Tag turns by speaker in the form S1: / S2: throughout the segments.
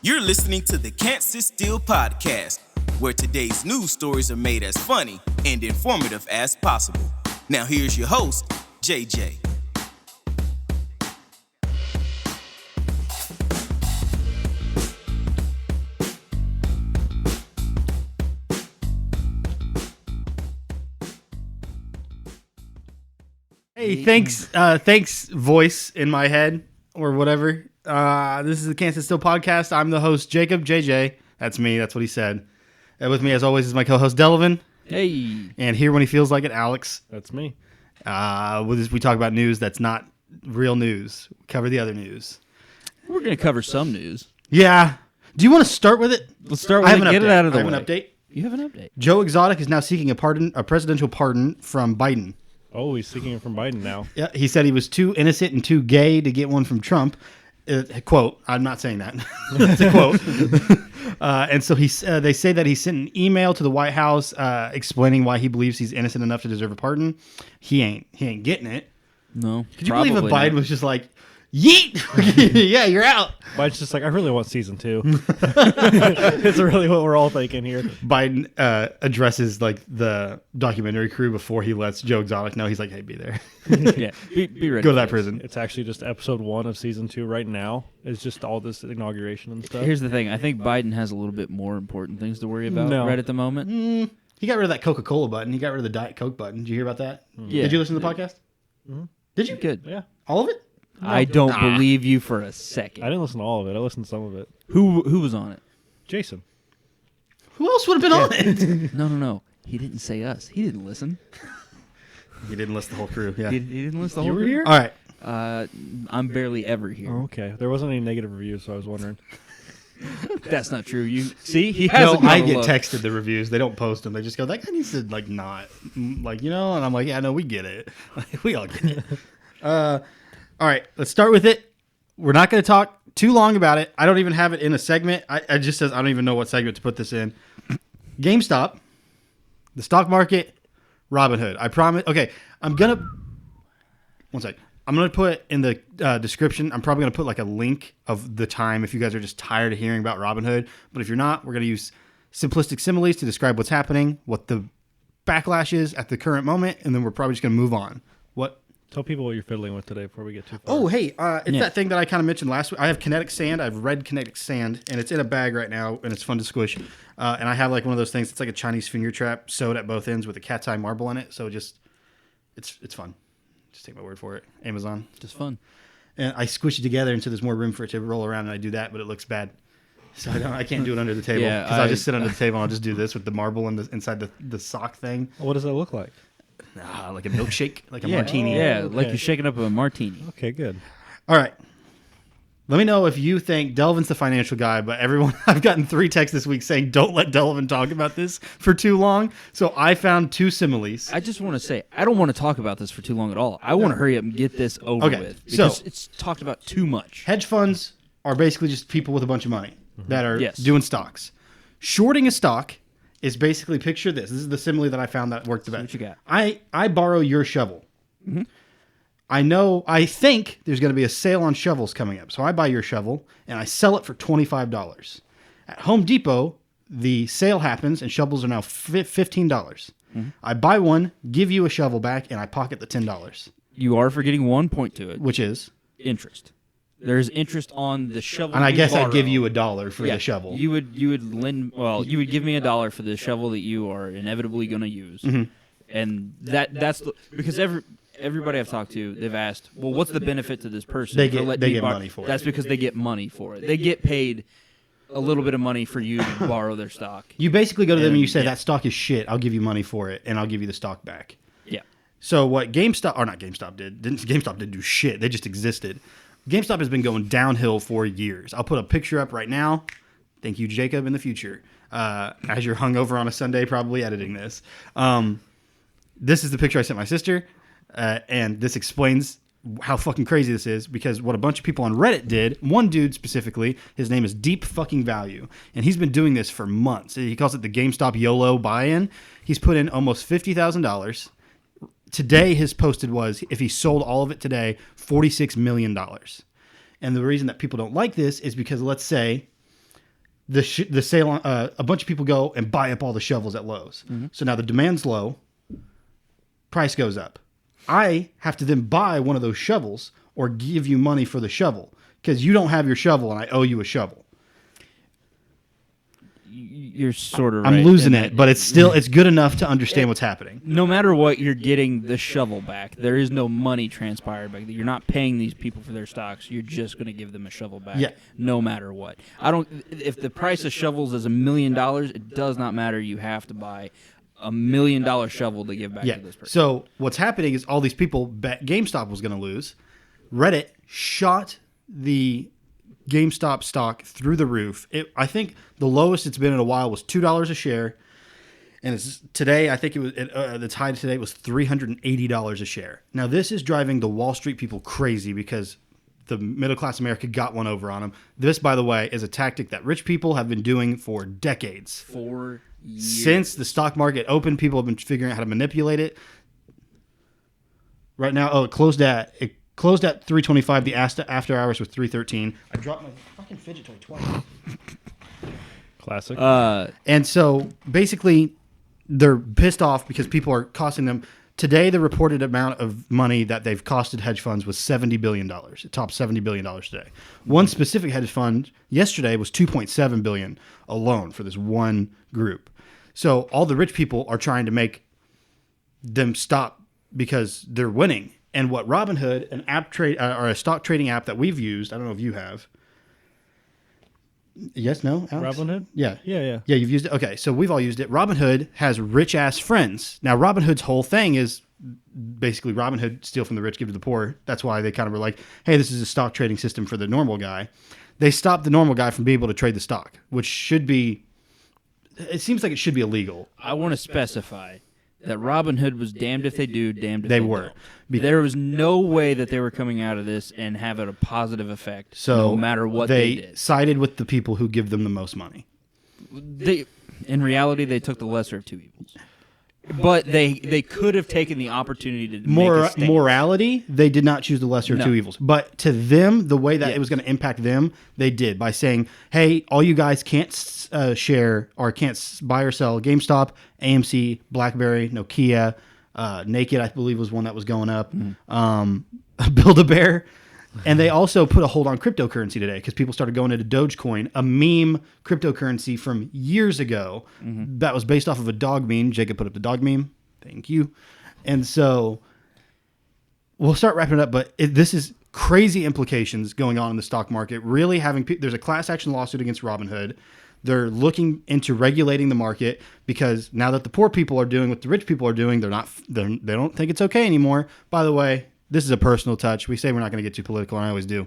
S1: You're listening to the Can't Sit Still podcast, where today's news stories are made as funny and informative as possible. Now here's your host, JJ.
S2: Hey, thanks, voice in my head or whatever. This is the Can't Sit Still podcast. I'm the host, Jacob, JJ. That's me. That's what he said. And with me, as always, is my co-host, Delavan.
S3: Hey.
S2: And here when he feels like it, Alex.
S4: That's me.
S2: We talk about news that's not real news. We cover the other news.
S3: We're going to cover some news.
S2: Yeah. Do you want to start with it?
S3: Let's start with it. Get it out of the way.
S2: I have an update.
S3: You have an update.
S2: Joe Exotic is now seeking a presidential pardon from Biden.
S4: Oh, he's seeking it from Biden now.
S2: Yeah, he said he was too innocent and too gay to get one from Trump. Quote, I'm not saying that. That's a quote. And so they say that he sent an email to the White House explaining why he believes he's innocent enough to deserve a pardon. He ain't getting it.
S3: No.
S2: Could you believe if Biden was just like, yeet? Yeah, you're out.
S4: Biden's just like, I really want season 2. It's really what we're all thinking here.
S2: Biden addresses like the documentary crew before he lets Joe Exotic know. He's like, hey, be there.
S3: Yeah, be ready.
S2: Go to that prison.
S4: It's actually just episode 1 of season 2 right now. It's just all this inauguration and stuff.
S3: Here's the thing. I think Biden has a little bit more important things to worry about right at the moment.
S2: He got rid of that Coca-Cola button. He got rid of the Diet Coke button. Did you hear about that?
S3: Yeah.
S2: Did you listen to the podcast? Mm-hmm. Did you?
S3: Good.
S4: Yeah.
S2: All of it?
S3: I don't believe you for a second.
S4: I didn't listen to all of it. I listened to some of it.
S3: Who was on it?
S4: Jason.
S2: Who else would have been on it?
S3: No. He didn't say us. He didn't listen.
S2: He didn't list the whole crew. Yeah.
S3: He didn't list the whole
S4: You were
S3: crew?
S4: here?
S2: All right.
S3: I'm barely ever here.
S4: Oh, okay. There wasn't any negative reviews, so I was wondering.
S3: That's not true. You see, he has.
S2: No, I get texted the reviews. They don't post them. They just go, that guy needs to not and I'm like, yeah, no, we get it. We all get it. All right, let's start with it. We're not going to talk too long about it. I don't even have it in a segment. I just says I don't even know what segment to put this in. GameStop, the stock market, Robinhood. I promise. Okay, one sec. I'm going to put in the description. I'm probably going to put like a link of the time if you guys are just tired of hearing about Robinhood. But if you're not, we're going to use simplistic similes to describe what's happening, what the backlash is at the current moment, and then we're probably just going to move on. What?
S4: Tell people what you're fiddling with today before we get too far.
S2: Oh, hey, it's that thing that I kind of mentioned last week. I have kinetic sand. I have red kinetic sand, and it's in a bag right now, and it's fun to squish. And I have like one of those things. It's like a Chinese finger trap sewed at both ends with a cat's eye marble in it. So it's fun. Just take my word for it. Amazon.
S3: Just fun.
S2: And I squish it together, and so there's more room for it to roll around, and I do that, but it looks bad. So I can't do it under the table. Because I'll just sit under the table, and I'll just do this with the marble inside the sock thing.
S4: What does that look like?
S2: Like a milkshake, like a martini.
S3: Yeah,
S4: okay.
S3: like you're shaking up a martini.
S4: Okay, good.
S2: All right. Let me know if you think Delvin's the financial guy, but I've gotten 3 texts this week saying don't let Delvin talk about this for too long. So I found 2 similes.
S3: I just want to say, I don't want to talk about this for too long at all. I want to hurry up and get this over with. Because it's talked about too much.
S2: Hedge funds are basically just people with a bunch of money that are
S3: Yes.
S2: doing stocks. Shorting a stock is basically, picture this. This is the simile that I found that worked the best.
S3: What you got?
S2: I borrow your shovel. Mm-hmm. I think there's going to be a sale on shovels coming up. So I buy your shovel and I sell it for $25. At Home Depot, the sale happens and shovels are now $15. Mm-hmm. I buy one, give you a shovel back, and I pocket the $10.
S3: You are forgetting one point to it.
S2: Which is?
S3: Interest. There's interest on the shovel.
S2: And I guess
S3: borrow.
S2: I'd give you $1 for the shovel.
S3: You would give me $1 for the shovel that you are inevitably going to use. Mm-hmm. And that's because everybody I've talked to, they've asked, well, what's the benefit to this person?
S2: They get money for it.
S3: That's because they get money for it. They get paid a little bit of money for you to borrow their stock.
S2: You basically go to them and you say, that stock is shit. I'll give you money for it, and I'll give you the stock back.
S3: Yeah.
S2: So what GameStop didn't do shit. They just existed. GameStop has been going downhill for years. I'll put a picture up right now. Thank you, Jacob, in the future. As you're hungover on a Sunday, probably editing this. This is the picture I sent my sister, and this explains how fucking crazy this is, because what a bunch of people on Reddit did, one dude specifically, his name is Deep Fucking Value, and he's been doing this for months. He calls it the GameStop YOLO buy-in. He's put in almost $50,000. Today, his posted was, if he sold all of it today, $46 million. And the reason that people don't like this is because, let's say, the sale, a bunch of people go and buy up all the shovels at Lowe's. So now the demand's low, price goes up. I have to then buy one of those shovels or give you money for the shovel because you don't have your shovel and I owe you a shovel.
S3: You're sort of.
S2: I'm
S3: right
S2: losing
S3: in
S2: it,
S3: that.
S2: but it's good enough to understand what's happening.
S3: No matter what, you're getting the shovel back. There is no money transpired back. You're not paying these people for their stocks. You're just going to give them a shovel back.
S2: Yeah.
S3: No matter what. If the price of shovels is $1 million, it does not matter. You have to buy $1 million shovel to give back to this person.
S2: So what's happening is all these people bet GameStop was going to lose. Reddit shot the GameStop stock through the roof. I think the lowest it's been in a while was $2 a share, and today I think it was the high today was $380 a share. Now this is driving the Wall Street people crazy because the middle class America got one over on them. This, by the way, is a tactic that rich people have been doing for decades.
S3: 4 years.
S2: Since the stock market opened, people have been figuring out how to manipulate it. Right now, it closed at 325. The after hours was 313. I dropped my fucking fidget toy twice.
S4: Classic.
S2: And so basically, they're pissed off because people are costing them. Today, the reported amount of money that they've costed hedge funds was $70 billion. It topped $70 billion today. One specific hedge fund yesterday was $2.7 billion alone for this one group. So all the rich people are trying to make them stop because they're winning. And what Robinhood, an app trade or a stock trading app that we've used, I don't know if you have. Yes, no, Alex?
S4: Robinhood?
S2: Yeah,
S4: Yeah.
S2: you've used it. Okay, so we've all used it. Robinhood has rich ass friends. Now, Robinhood's whole thing is basically Robinhood steal from the rich, give to the poor. That's why they kind of were like, hey, this is a stock trading system for the normal guy. They stopped the normal guy from being able to trade the stock, which should be. It seems like it should be illegal.
S3: I want to specify that Robinhood was damned if they do, damned if
S2: They
S3: they
S2: were.
S3: don't. There was no way that they were coming out of this and having a positive effect.
S2: So
S3: no matter what they did.
S2: sided with the people who give them the most money.
S3: In reality, they took the lesser of two evils. But they could have taken the opportunity to make a stand.
S2: Morality, they did not choose the lesser of two evils. But to them, the way that it was going to impact them, they did by saying, hey, all you guys can't share or can't buy or sell GameStop, AMC, BlackBerry, Nokia, Naked, I believe was one that was going up, Build-A-Bear. And they also put a hold on cryptocurrency today because people started going into Dogecoin, a meme cryptocurrency from years ago that was based off of a dog meme. Jacob put up the dog meme. Thank you. And so we'll start wrapping it up, but this is crazy implications going on in the stock market. Really there's a class action lawsuit against Robinhood. They're looking into regulating the market because now that the poor people are doing what the rich people are doing, they don't think it's okay anymore. By the way, this is a personal touch. We say we're not going to get too political, and I always do.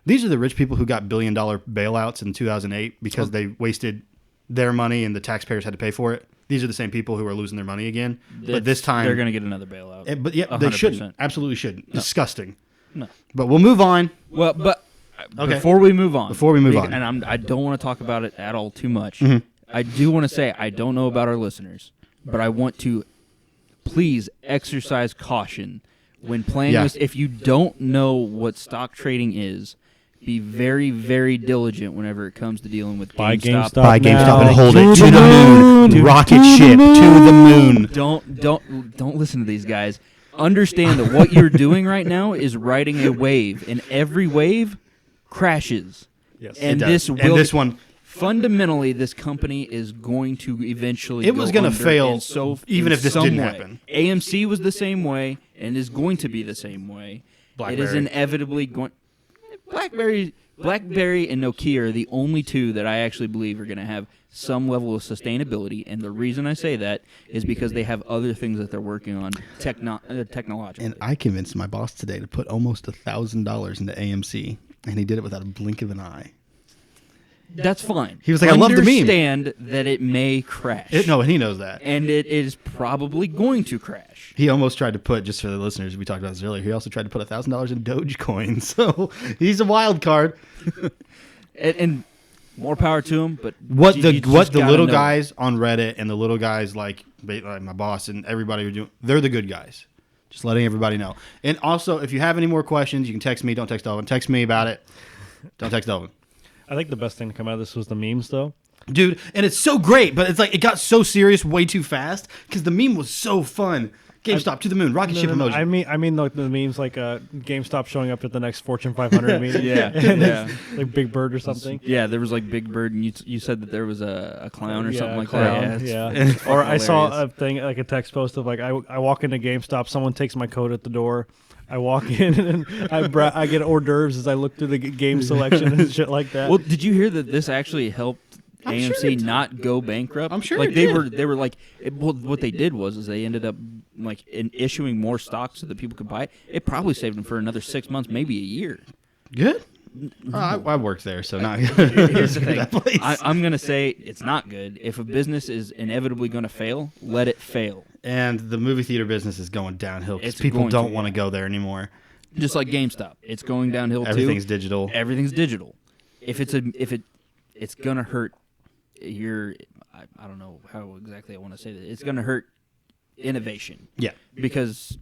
S2: These are the rich people who got billion-dollar bailouts in 2008 because they wasted their money and the taxpayers had to pay for it. These are the same people who are losing their money again. But this time...
S3: They're going to get another bailout.
S2: But yeah, 100%. They shouldn't. Absolutely shouldn't. No. Disgusting.
S3: No.
S2: But we'll move on.
S3: Well, but
S2: okay.
S3: Before we move on...
S2: And
S3: I don't want to talk about it at all too much. Mm-hmm. I do want to say I don't know about our listeners, but I want to please exercise caution when playing this. If you don't know what stock trading is, be very, very diligent whenever it comes to dealing with GameStop.
S2: Buy GameStop and hold it to the moon. Rocket ship to the moon.
S3: Don't listen to these guys. Understand that what you're doing right now is riding a wave, and every wave crashes.
S2: Yes,
S3: and this one. Fundamentally, this company is going to eventually.
S2: It was going to fail, even if this didn't
S3: way.
S2: happen.
S3: AMC was the same way, and is going to be the same way.
S2: BlackBerry.
S3: It is inevitably going. BlackBerry, and Nokia are the only two that I actually believe are going to have some level of sustainability, and the reason I say that is because they have other things that they're working on technologically.
S2: And I convinced my boss today to put almost $1,000 into AMC, and he did it without a blink of an eye.
S3: That's fine.
S2: He was like, I love the meme.
S3: Understand that it may crash.
S2: No, and he knows that.
S3: And it is probably going to crash.
S2: He almost tried to put, just for the listeners, we talked about this earlier, he also tried to put $1,000 in Dogecoin. So he's a wild card.
S3: and more power to him, but
S2: what the little guys on Reddit and the little guys like my boss and everybody are doing, they're the good guys. Just letting everybody know. And also, if you have any more questions, you can text me. Don't text Delvin. Text me about it. Don't text Delvin.
S4: I think the best thing to come out of this was the memes, though.
S2: Dude, and it's so great, but it's like it got so serious way too fast because the meme was so fun. GameStop to the moon, rocket ship emoji.
S4: I mean like the memes like GameStop showing up at the next Fortune 500 meeting.
S3: Yeah.
S4: Like Big Bird or something.
S3: Yeah, there was like Big Bird, and you said that there was a clown or something like
S4: clown,
S3: that.
S4: Yeah. Or I saw a thing like a text post of like I walk into GameStop, someone takes my coat at the door. I walk in and I get hors d'oeuvres as I look through the game selection and shit like that.
S3: Well, did you hear that this actually helped
S2: I'm
S3: AMC not go bankrupt?
S2: I'm sure
S3: like
S2: it
S3: they
S2: did.
S3: were like what they did was they ended up like issuing more stock so that people could buy it. It probably saved them for another 6 months, maybe a year.
S2: Good. I worked there, so not good.
S3: Here's the thing. I'm gonna say it's not good. If a business is inevitably going to fail, let it fail.
S2: And the movie theater business is going downhill because
S3: It's
S2: people
S3: going
S2: don't
S3: to,
S2: want to go there anymore.
S3: Just like GameStop, it's going downhill
S2: Everything's
S3: too.
S2: digital.
S3: Everything's digital. It's gonna hurt your. I don't know how exactly I want to say that. It's gonna hurt innovation.
S2: Yeah.
S3: Because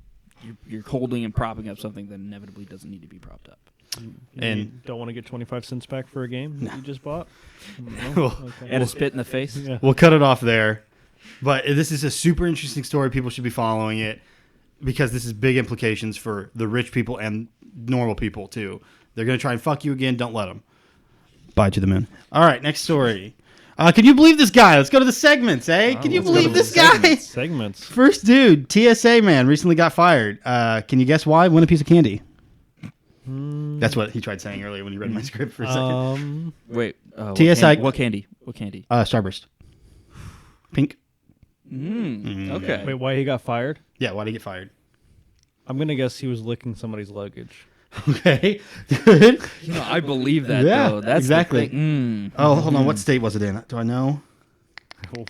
S3: you're holding and propping up something that inevitably doesn't need to be propped up.
S2: And
S4: you don't want to get 25 cents back for a game that you just bought? No?
S2: Well,
S4: Okay.
S3: And a spit in the face.
S4: Yeah.
S2: we'll cut it off there. But this is a super interesting story. People should be following it because this is big implications for the rich people and normal people, too. They're going to try and fuck you again. Don't let them. Bye to the moon. All right, next story. Can you believe this guy? Let's go to the segments, eh? Can you
S4: Let's go to
S2: believe
S4: the
S2: this guy?
S4: Segments.
S2: First dude, TSA man, recently got fired. Can you guess why? Win a piece of candy. That's what he tried saying earlier when he read my script for a second.
S3: Wait.
S2: TSI
S3: What candy? What candy?
S2: Starburst. Pink.
S3: Okay.
S4: Wait, why he got fired?
S2: Yeah, why'd he get fired?
S4: I'm going to guess he was licking somebody's luggage.
S2: Okay, good.
S3: No, I believe that
S2: Yeah,
S3: though. That's
S2: exactly.
S3: The thing.
S2: Oh, hold on. What state was it in? Do I know?
S4: Oh.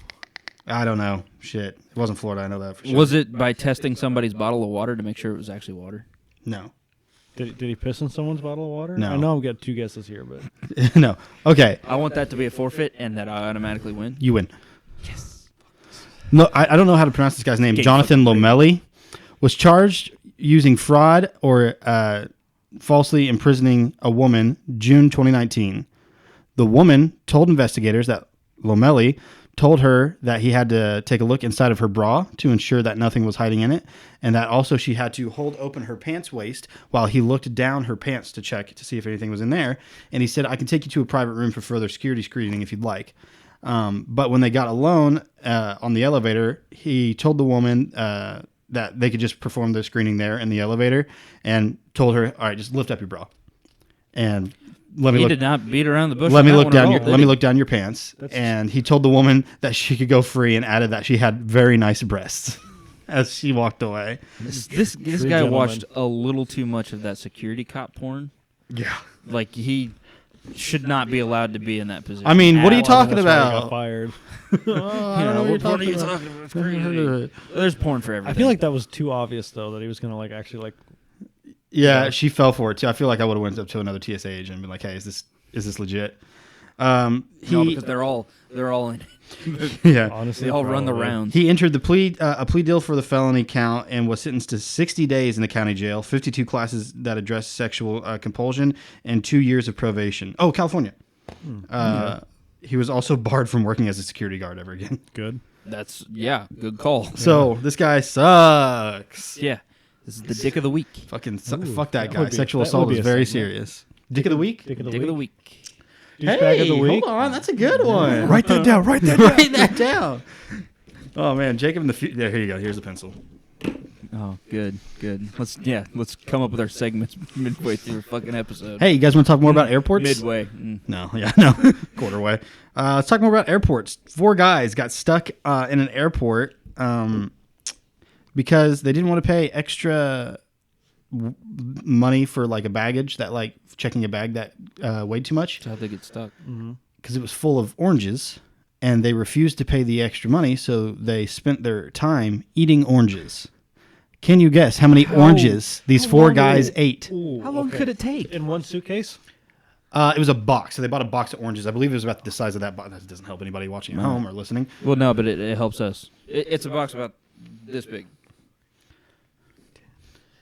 S2: I don't know. Shit. It wasn't Florida. I know that for sure.
S3: Was it by testing somebody's bottle of water to make sure it was actually water?
S2: No.
S4: Did he piss in someone's bottle of water?
S2: No.
S4: I know I've got two guesses here, but
S2: No. Okay.
S3: I want that to be a forfeit and that I automatically win.
S2: You win. Yes. No, I don't know how to pronounce this guy's name. Jonathan Lomelli was charged using fraud or falsely imprisoning a woman June 2019. The woman told investigators that Lomelli told her that he had to take a look inside of her bra to ensure that nothing was hiding in it, and that also she had to hold open her pants waist while he looked down her pants to check to see if anything was in there. And he said, I can take you to a private room for further security screening if you'd like. But when they got alone on the elevator, he told the woman that they could just perform their screening there in the elevator and told her, all right, just lift up your bra. And
S3: He did not beat around the bush.
S2: let me
S3: on that
S2: look
S3: one
S2: down
S3: at
S2: your
S3: all, did
S2: let me
S3: he?
S2: look down your pants. And he told the woman that she could go free and added that she had very nice breasts as she walked away.
S3: This guy
S4: gentleman.
S3: watched a little too much of that security cop porn.
S2: Yeah.
S3: Like he should not be allowed to be in that position.
S2: I mean, what are you
S3: at all.
S2: talking
S4: that's why he got
S2: about?
S4: fired.
S3: What porn are you talking about? It's crazy. There's porn for everything.
S4: I feel like that was too obvious though that he was gonna like actually like.
S2: Yeah, she fell for it too. I feel like I would have went up to another TSA agent and been like, "Hey, is this legit?"
S3: no, because they're all in.
S2: Yeah.
S4: Honestly,
S3: They all run the
S4: probably.
S3: rounds.
S2: He entered the a plea deal for the felony count and was sentenced to 60 days in the county jail, 52 classes that address sexual compulsion, and 2 years of probation. Oh, California. He was also barred from working as a security guard ever again.
S4: Good.
S3: That's good call.
S2: So this guy sucks.
S3: Yeah, this is the dick of the week.
S2: Fucking fuck that
S4: that
S2: guy.
S4: would be-
S2: Sexual
S4: that
S2: assault
S4: would be
S2: is
S4: a
S2: very
S4: segment.
S2: serious. Dick of the week.
S4: Dick of the
S3: Dick
S4: week.
S3: of the week.
S4: Douchebag of the week.
S2: Hold on, that's a good one.
S4: Write that down. Write that.
S2: Write that down. Oh man, Jacob in the future. There, here you go. Here's a pencil.
S3: Oh, good. Let's come up with our segments midway through a fucking episode.
S2: Hey, you guys want to talk more about airports?
S3: Midway.
S2: No, quarter way. Let's talk more about airports. 4 guys got stuck in an airport because they didn't want to pay extra money for like a baggage that like checking a bag that weighed too much
S3: That's how they get stuck.
S2: because it was full of oranges, and they refused to pay the extra money, so they spent their time eating oranges. Can you guess how many oranges these 4 guys ate?
S3: How long could it take?
S4: In one suitcase?
S2: It was a box. So they bought a box of oranges. I believe it was about the size of that box. That doesn't help anybody watching at home or listening.
S3: Well, no, but it helps us. It's a box about this big.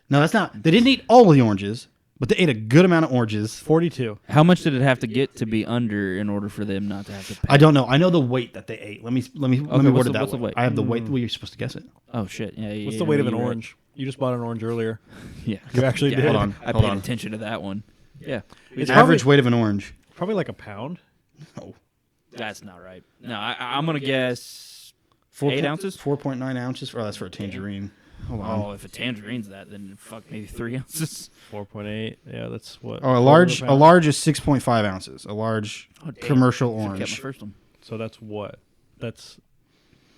S2: No, that's not. They didn't eat all of the oranges. But they ate a good amount of oranges.
S4: 42.
S3: How much did it have to get to be under in order for them not to have to pay?
S2: I don't know. I know the weight that they ate. Let me word it that
S3: what's the
S2: way.
S3: weight?
S2: I have the weight. Well, you're supposed to guess it.
S3: Oh shit! Yeah.
S4: What's the weight of an orange? You just bought an orange earlier.
S3: Yeah.
S4: You actually did.
S2: Hold on.
S3: I paid attention to that one. Yeah.
S2: It's average weight of an orange.
S4: Probably like a pound.
S2: No.
S3: That's not right. No, I'm gonna guess 8 ounces.
S2: 4.9 ounces. Oh, that's for a tangerine. Hold on.
S3: Oh, if a tangerine's that, then fuck, maybe 3 ounces.
S4: 4.8. Yeah, that's what.
S2: Oh, a large is 6.5 ounces. A large commercial
S3: Should've
S2: orange.
S3: kept my first one.
S4: So that's what? That's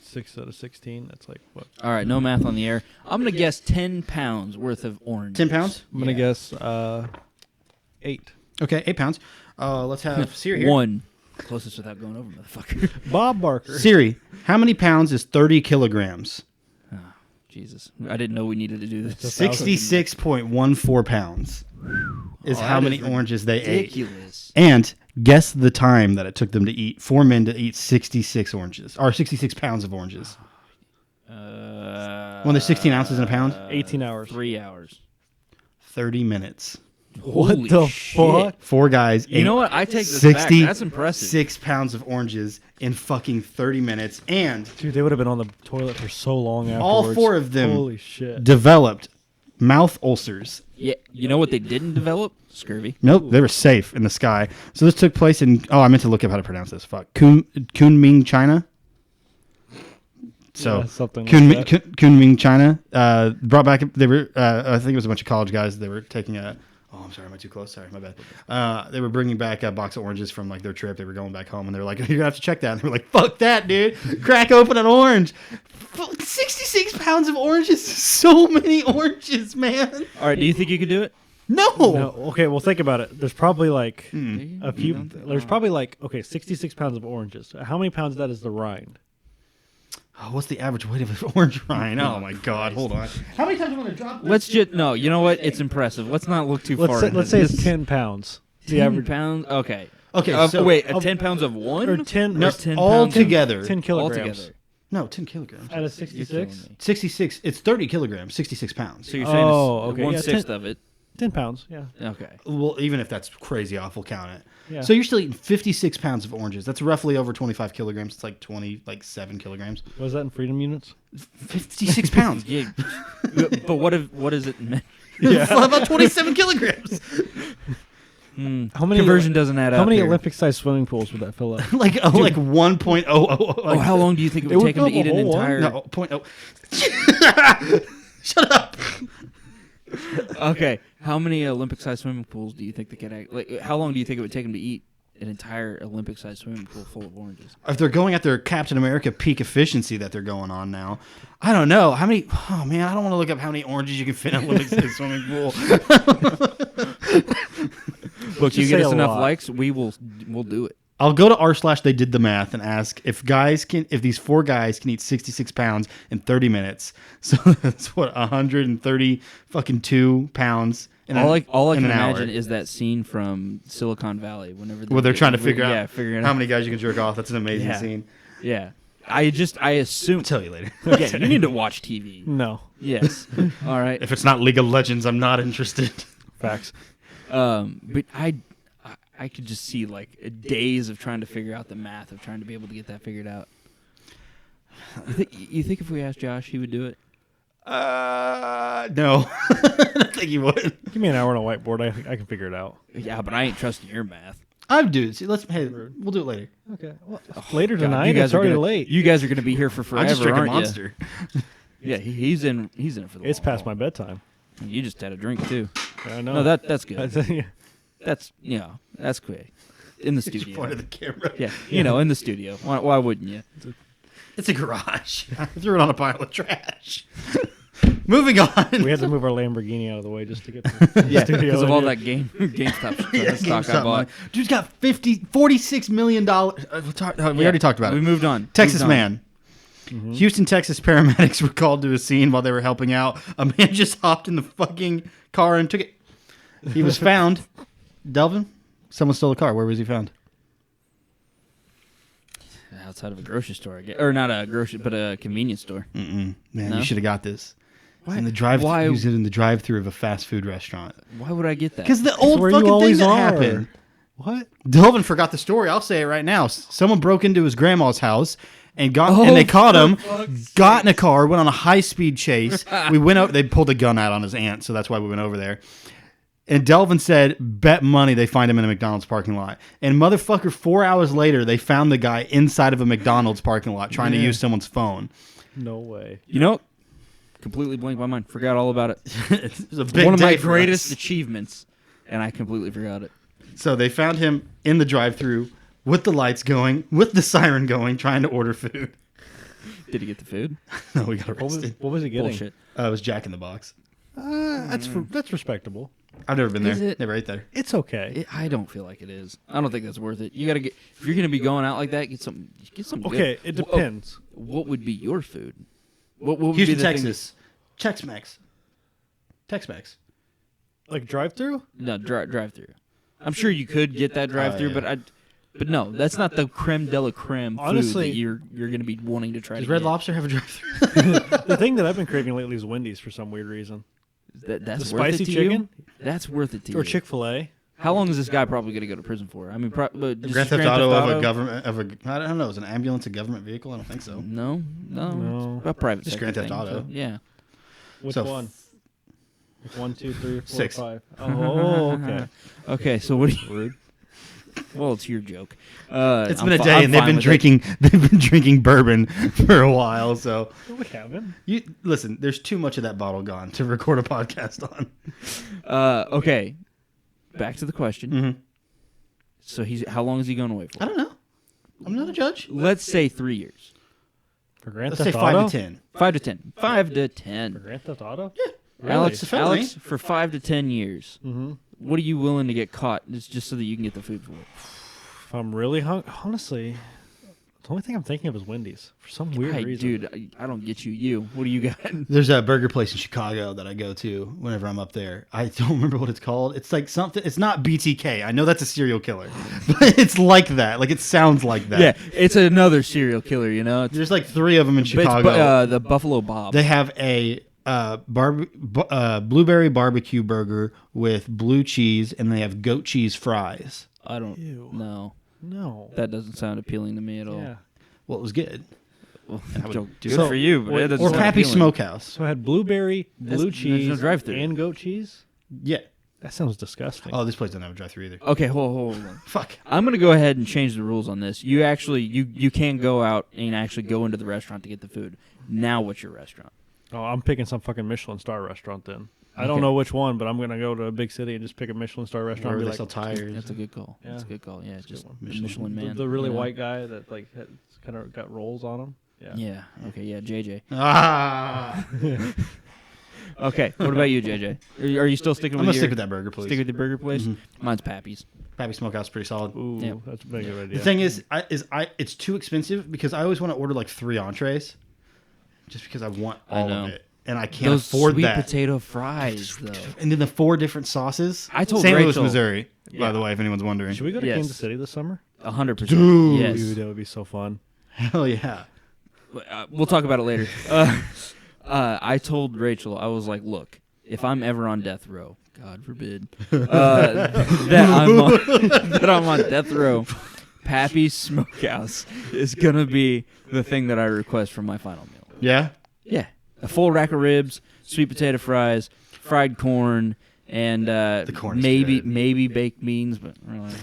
S4: 6 out of 16. That's like what?
S3: All right, no math on the air. I'm gonna guess 10 pounds worth of orange.
S2: 10 pounds?
S4: I'm gonna guess 8.
S2: Okay, 8 pounds. Let's have Siri here.
S3: 1. Closest without going over, motherfucker.
S4: Bob Barker.
S2: Siri, how many pounds is 30 kilograms?
S3: Jesus, I didn't know we needed to do this.
S2: 66.14 pounds is how many oranges they ate.
S3: Ridiculous.
S2: And guess the time that it took them to eat, 4 men to eat 66 oranges, or 66 pounds of oranges. When there's 16 ounces in a pound?
S4: 18 hours.
S3: 3 hours.
S2: 30 minutes.
S3: Holy
S4: the
S3: shit.
S4: fuck?
S2: 4 guys ate
S3: You know what? I take this back. That's impressive.
S2: 6 pounds of oranges in fucking 30 minutes. And
S4: Dude, they would have been on the toilet for so long afterwards.
S2: all 4 of them
S4: Holy shit.
S2: developed mouth ulcers.
S3: Yeah, you know what they didn't develop? Scurvy.
S2: Nope, they were safe in the sky. So this took place in, I meant to look up how to pronounce this. Fuck. Kunming, China. So
S4: Yeah, something like
S2: Kunming, China, brought back. They were, I think it was a bunch of college guys. They were taking a. Oh, I'm sorry, am I too close? Sorry, my bad. They were bringing back a box of oranges from like their trip. They were going back home, and they were like, "You're gonna have to check that." And they were like, "Fuck that, dude! Crack open an orange." 66 pounds of oranges. So many oranges, man.
S3: All right, do you think you could do it?
S2: No.
S4: No, okay, well, think about it. There's probably like a few.
S3: don't think-
S4: There's probably like, 66 pounds of oranges. How many pounds of that is the rind?
S2: Oh, what's the average weight of an orange rind? Oh my God! Hold on. How many times am I gonna drop this?
S3: Let's just no. You know what? It's impressive. Let's not look too far.
S4: Let's say it's 10 pounds. The
S3: 10
S4: average
S3: pounds. Okay.
S2: Okay, so
S3: wait, 10 pounds of one
S4: or 10
S2: no,
S4: or
S3: 10
S2: all
S3: pounds?
S2: together.
S4: 10 kilograms.
S3: Altogether.
S2: No, 10 kilograms.
S4: Out of
S3: You're killing
S4: 66?
S3: me.
S2: 66. It's 30 kilograms. 66 pounds.
S3: So you're saying
S4: Oh,
S3: it's
S4: okay.
S3: 1/6
S4: Yeah,
S3: of it.
S4: 10 pounds, yeah.
S3: Okay.
S2: Well, even if that's crazy off, we'll count it.
S4: Yeah.
S2: So you're still eating 56 pounds of oranges. That's roughly over 25 kilograms. It's like 7 kilograms.
S4: Was that in freedom units?
S2: 56 pounds.
S3: Yeah. But what is it meant?
S2: About 27 kilograms.
S4: How many
S3: Conversion doesn't add up.
S4: How many
S3: here.
S4: Olympic-sized swimming pools would that fill up?
S2: like 1.00.
S3: Oh, how long do you think it would take them to eat an
S4: fill up a whole
S3: entire?
S2: No, 0.0. Shut up.
S3: Okay, how many Olympic-sized swimming pools do you think they could? Like, how long do you think it would take them to eat an entire Olympic-sized swimming pool full of oranges?
S2: If they're going at their Captain America peak efficiency that they're going on now, I don't know how many. Oh man, I don't want to look up how many oranges you can fit in an Olympic swimming pool.
S3: Look, you
S4: Just
S3: get
S4: say
S3: us
S4: a
S3: enough
S4: lot.
S3: likes, we'll do it.
S2: I'll go to r/they did the math and ask if these 4 guys can eat 66 pounds in 30 minutes. So that's what 130 fucking 2 pounds.
S3: All I
S2: in
S3: can
S2: an hour.
S3: imagine is that scene from Silicon Valley whenever
S2: Where they're trying to figure out
S3: figuring
S2: how
S3: out
S2: many guys you can jerk off. That's an amazing scene.
S3: Yeah, I assume.
S2: I'll tell you later.
S3: Yeah, you need to watch TV.
S4: No.
S3: Yes. All right.
S2: If it's not League of Legends, I'm not interested.
S4: Facts.
S3: But I could just see like days of trying to figure out the math of trying to be able to get that figured out. You think if we asked Josh, he would do it?
S2: No. I don't think you would.
S4: Give me an hour on a whiteboard. I can figure it out.
S3: Yeah, but I ain't trusting your math.
S2: I'd do it. See, we'll do it later.
S4: Okay. Well, later
S3: God,
S4: tonight.
S3: you guys
S4: It's
S3: are
S4: already
S3: gonna,
S4: late.
S3: You guys are going to be here for forever,
S2: I just drank a
S3: aren't
S2: monster.
S3: you? Yeah, he's in it for the
S4: It's
S3: long
S4: past
S3: haul.
S4: my bedtime.
S3: You just had a drink too.
S4: I know.
S3: No, that's good.
S4: Yeah.
S3: That's that's quick. In the
S2: Just
S3: studio.
S2: pointed the camera.
S3: Yeah, in the studio. Why wouldn't you?
S2: It's a garage. I threw it on a pile of trash. Moving on.
S4: We had to move our Lamborghini out of the way just to get to the
S3: Yeah,
S4: studio.
S3: because of
S4: in
S3: all
S4: here.
S3: that GameStop
S2: Yeah,
S3: stock I
S2: GameStop
S3: bought.
S2: money. Dude's got $46 million. We already talked about
S3: We
S2: it.
S3: moved on.
S2: Texas
S3: Moved on.
S2: man. Houston, Texas paramedics were called to a scene while they were helping out. A man just hopped in the fucking car and took it. He was found. Delvin? Someone stole a car. Where was he found?
S3: Outside of a grocery store, I guess. Or not a grocery, but a convenience store.
S2: Man,
S3: No?
S2: you should have got this. In the drive,
S3: Why?
S2: he was in the drive-through of a fast food restaurant.
S3: Why would I get that?
S2: Because the old
S4: where you
S2: fucking thing
S4: always
S2: that
S4: are.
S2: happened.
S4: What?
S2: Delvin forgot the story. I'll say it right now. Someone broke into his grandma's house and
S3: Oh,
S2: and they caught him. Got in a car, went on a high-speed chase. We went over. They pulled a gun out on his aunt, so that's why we went over there. And Delvin said, bet money they find him in a McDonald's parking lot. And motherfucker, 4 hours later, they found the guy inside of a McDonald's parking lot trying to use someone's phone.
S4: No way.
S3: You know, completely blanked my mind. Forgot all about it.
S2: It was a big
S3: One of my
S2: day for
S3: greatest
S2: us.
S3: achievements, and I completely forgot it.
S2: So they found him in the drive-thru with the lights going, with the siren going, trying to order food.
S3: Did he get the food?
S2: No, we got arrested.
S4: What was he getting?
S3: Bullshit.
S2: It was Jack in the Box.
S4: That's respectable.
S2: I've never been there.
S3: Is it?
S2: Never ate there.
S4: It's okay.
S3: I don't feel like it is. I don't think that's worth it. You gotta get if you're gonna be going out like that. Get some.
S4: Okay,
S3: good.
S4: it depends.
S3: What would be your food? What would
S2: Houston,
S3: be the
S2: Texas. Tex-Mex. Tex-Mex.
S4: Like drive-through?
S3: No, drive-through. I'm sure you could get that drive-through,
S2: yeah.
S3: but no, that's not the creme de la creme
S4: Honestly,
S3: food that you're gonna be wanting to try.
S2: Does
S3: to
S2: Red
S3: get.
S2: Lobster have a drive-thru?
S4: The thing that I've been craving lately is Wendy's for some weird reason.
S3: That's
S4: The
S3: worth
S4: spicy
S3: it to
S4: chicken?
S3: you? That's worth it to
S4: Or
S3: you.
S4: Chick-fil-A.
S3: How long is this guy probably going to go to prison for? I mean, just
S2: Grand Theft Auto of a government I don't know. Is an ambulance a government vehicle? I don't think so.
S3: No.
S4: No.
S3: A private
S2: Just
S3: sector
S2: Grand Theft
S3: thing,
S2: Auto.
S3: so, yeah.
S4: Which
S2: So
S4: one? 1, 2, 3, 4,
S2: 6.
S4: 5. Oh, okay.
S3: Okay, so what do you? Rude. Well, it's your joke.
S2: It's been a day, and they've been drinking bourbon for a while. So
S4: No, we haven't.
S2: you listen. There's too much of that bottle gone to record a podcast on.
S3: Okay, back to the question.
S2: Mm-hmm.
S3: So how long is he going away for?
S2: I don't know. I'm not a judge.
S3: Let's say 3 years.
S4: For Grand
S2: Let's say
S4: Theft
S2: 5
S4: Auto?
S2: to 10.
S3: 5 to 10. 5 to
S4: For
S3: 10.
S4: Grand Theft Auto?
S2: Yeah.
S4: Really?
S3: Alex,
S2: It's a felony.
S3: Alex, for 5 to 10 years,
S4: Mm-hmm.
S3: what are you willing to get caught? It's just so that you can get the food for it.
S4: If I'm really honestly, the only thing I'm thinking of is Wendy's for some weird
S3: Hey,
S4: reason.
S3: dude, I don't get you. You, what do you got?
S2: There's a burger place in Chicago that I go to whenever I'm up there. I don't remember what it's called. It's like something. It's not BTK. I know that's a serial killer, but it's like that. Like it sounds like that.
S3: Yeah, it's another serial killer. You know,
S2: There's like 3 of them in
S3: But
S2: Chicago.
S3: it's the Buffalo Bob.
S2: They have a blueberry barbecue burger with blue cheese, and they have goat cheese fries.
S3: I don't
S4: Ew.
S3: know.
S4: No.
S3: That doesn't sound appealing to me at all.
S4: Yeah.
S2: Well, it was good.
S3: Well,
S2: I would do
S3: good
S2: it.
S3: for you, but it doesn't
S2: Or
S3: sound
S2: Pappy
S3: appealing.
S2: Smokehouse.
S4: So I had blueberry, blue
S3: There's no
S4: cheese,
S3: drive-thru.
S4: and goat cheese.
S2: Yeah.
S4: That sounds disgusting.
S2: Oh, this place doesn't have a drive-thru either.
S3: Okay, hold on.
S2: Fuck.
S3: I'm gonna go ahead and change the rules on this. You actually, you can go out and actually go into the restaurant to get the food. Now, what's your restaurant?
S4: Oh, I'm picking some fucking Michelin star restaurant then. I
S3: Okay.
S4: don't know which one, but I'm gonna go to a big city and just pick a Michelin star restaurant.
S2: Where
S4: And
S2: they
S4: be
S2: sell
S4: like,
S2: tires.
S3: That's a good call.
S4: Yeah.
S3: That's a good call. Yeah,
S4: That's a
S3: just
S4: good one.
S3: Michelin man.
S4: the really
S3: you know?
S4: white guy that like has kind of got rolls on him. Yeah.
S3: Yeah. Okay. Yeah. JJ.
S2: Ah.
S3: Okay. What about you, JJ? Are you still sticking
S2: I'm
S3: with
S2: gonna stick with that burger, please.
S3: Stick with the burger place.
S2: Mhm.
S3: Mine's Pappy's.
S2: Pappy Smokehouse is pretty solid.
S4: Ooh,
S3: Yeah.
S4: that's a very good idea.
S2: The thing is, it's too expensive because I always want to order like 3 entrees, just because I want all
S3: know.
S2: of it, and I can't
S3: Those
S2: afford
S3: sweet
S2: that.
S3: potato fries, though.
S2: And then the 4 different sauces.
S3: I told
S2: St. Louis,
S3: Rachel-
S2: Missouri,
S3: Yeah.
S2: by the way, if anyone's wondering.
S4: Should we go to
S3: Yes.
S4: Kansas City this summer?
S3: 100%.
S2: Dude.
S3: Yes.
S4: Dude, that would be so fun.
S2: Hell yeah.
S3: We'll talk about it later. I told Rachel, I was like, look, if I'm ever on death row, God forbid, that I'm on death row, Pappy's Smokehouse is going to be the thing that I request for my final meal.
S2: Yeah.
S3: Yeah. A full rack of ribs, sweet potato fries, fried corn, and
S2: corn is
S3: maybe
S2: good.
S3: baked beans. But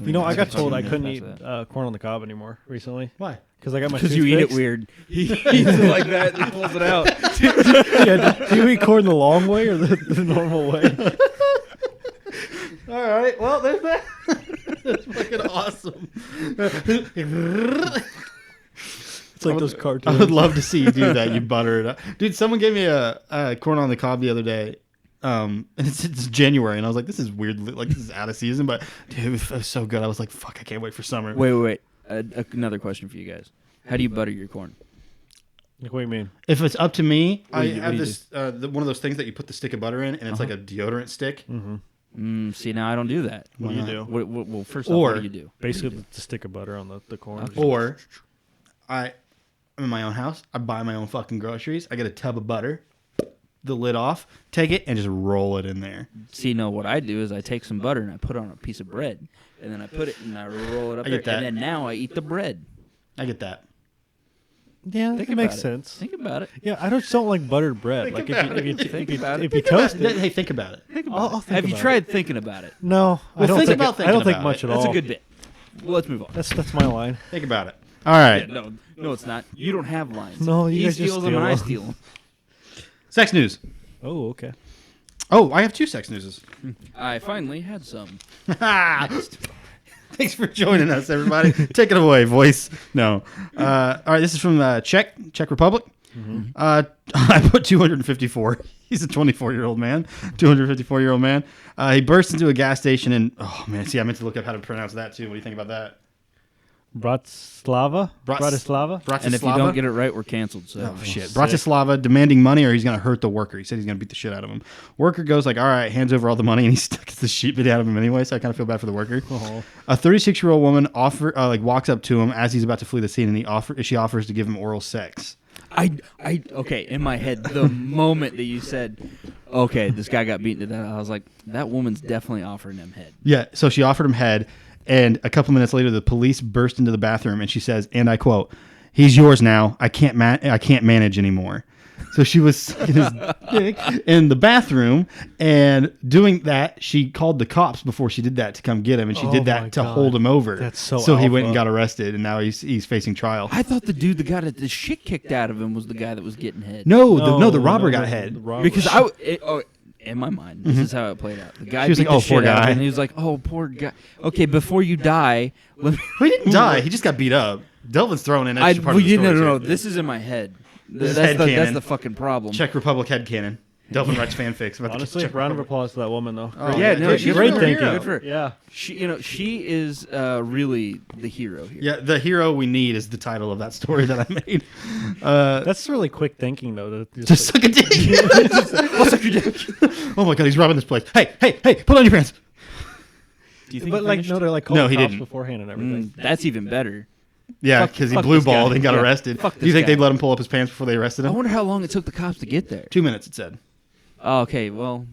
S4: You know, I got told I
S3: Yeah,
S4: couldn't
S3: that's
S4: eat
S3: that.
S4: corn on the cob anymore recently
S2: Why?
S4: because I got my
S3: Because
S4: tooth
S3: you eat it
S4: fixed.
S3: weird. He eats it like that and pulls it out.
S4: Yeah, do you eat corn the long way or the normal way?
S2: All right. Well, there's that. That's fucking awesome.
S4: It's like those
S2: I
S4: cartoons.
S2: would love to see you do that. You butter it up, dude. Someone gave me a corn on the cob the other day. And it's January, and I was like, "This is weird. Like this is out of season." But dude, it was so good. I was like, "Fuck, I can't wait for summer."
S3: Wait. Another question for you guys. How do you butter your corn?
S4: Like, what do you mean?
S2: If it's up to me,
S3: What
S2: I
S3: do you- what
S2: have
S3: do you
S2: this one of those things that you put the stick of butter in, and it's like a deodorant stick.
S3: See, now I don't do that.
S4: What do you
S2: not?
S4: do?
S3: Well, first off,
S2: Or-
S3: what do you do?
S4: Basically, the stick of butter on the corn.
S3: Okay.
S2: Or I'm in my own house. I buy my own fucking groceries. I get a tub of butter, the lid off, take it, and just roll it in there.
S3: See, no, what I do is I take some butter and I put it on a piece of bread, and then I put it and I roll it up
S2: I
S3: there,
S2: get that.
S3: and then now I eat the bread.
S2: I get that.
S4: Yeah,
S3: Think
S4: it makes
S3: about it.
S4: sense.
S3: Think about it.
S4: Yeah, I just don't like buttered bread. Like
S3: about
S4: if you
S2: Think
S4: toast
S2: about
S4: it.
S2: Hey, think about it.
S4: I'll think
S3: Have you
S4: about
S3: tried
S4: it.
S3: thinking about it?
S4: No, I
S2: Well,
S4: don't
S2: think
S4: think.
S2: about
S4: I
S2: thinking
S4: don't think
S2: about
S4: much
S2: it.
S4: at all.
S3: That's a good bit. Well, let's move on.
S4: That's my line.
S2: Think about it. All right.
S3: Yeah, no, it's not. You don't have lines.
S4: No, you
S3: he
S4: guys just
S3: steals them and
S4: steal
S3: I
S4: them.
S3: steal them.
S2: Sex news.
S4: Oh, okay.
S2: Oh, I have 2 sex newses.
S3: I finally had some.
S2: Thanks for joining us, everybody. Take it away, voice. No. All right, this is from Czech Republic. I put 254. He's a 24-year-old man. 254-year-old man. He burst into a gas station and, oh, man, see, I meant to look up how to pronounce that, too. What do you think about that?
S4: Bratislava?
S2: Bratislava?
S3: And if you don't get it right, we're canceled. So.
S2: Oh, shit. Bratislava demanding money or he's going to hurt the worker. He said he's going to beat the shit out of him. Worker goes like, all right, hands over all the money, and he stuck the shit bit out of him anyway, so I kind of feel bad for the worker.
S4: Oh.
S2: A 36-year-old woman walks up to him as he's about to flee the scene, and she offers to give him oral sex.
S3: Okay, in my head, the moment that you said, okay, this guy got beaten to death, I was like, that woman's definitely offering him head.
S2: Yeah, so she offered him head, and a couple minutes later, the police burst into the bathroom, and she says, and I quote, "He's yours now. I can't manage anymore." So she was sucking his dick in the bathroom, and doing that, she called the cops before she did that to come get him, and she did
S4: my
S2: that to
S4: God.
S2: hold him over.
S4: That's so
S2: So he went and
S4: alpha.
S2: got arrested, and now he's facing trial.
S3: I thought the dude that got the shit kicked out of him was the guy that was getting head.
S2: No, the robber got head.
S4: the robber.
S3: Because in my mind, this is how it played out. The guy
S2: She was
S3: beat
S2: like, "Oh,
S3: the
S2: poor
S3: shit out of
S2: guy."
S3: him, and he was like, "Oh, poor guy." Okay, before you die, let me.
S2: He didn't die. He just got beat up. Delvin's thrown in extra part of the story.
S3: No.
S2: too.
S3: This is in my head.
S2: This is
S3: That's
S2: headcanon.
S3: the fucking problem.
S2: Czech Republic headcanon. Delvin writes fanfics about
S4: Honestly,
S2: the Czech
S4: round of
S2: Republic.
S4: applause to that woman, though.
S2: Oh,
S3: Yeah, no,
S2: dude,
S3: she's
S4: great
S2: a
S4: thinking.
S2: hero.
S3: Good for her.
S4: Yeah.
S3: She is really the hero here.
S2: Yeah, the hero we need is the title of that story that I made.
S4: That's really quick thinking, though. To
S2: Just suck a dick.
S3: I'll suck your dick.
S2: Oh my god, he's robbing this place. Hey, pull on your pants.
S3: Do you think
S4: but
S3: he
S4: like,
S3: finished?
S4: no, they're like calling
S2: No, he
S4: cops
S2: didn't.
S4: beforehand and everything.
S3: That's even better.
S2: Yeah,
S3: Fuck-
S2: because he
S3: fuck
S2: blue
S3: this guy.
S2: balled and got
S3: Yeah,
S2: arrested.
S3: fuck
S2: Do you
S3: this
S2: think
S3: guy.
S2: they'd let him pull up his pants before they arrested
S3: I
S2: him?
S3: wonder how long it took the cops to get there.
S2: 2 minutes, it said.
S3: Oh, okay, well,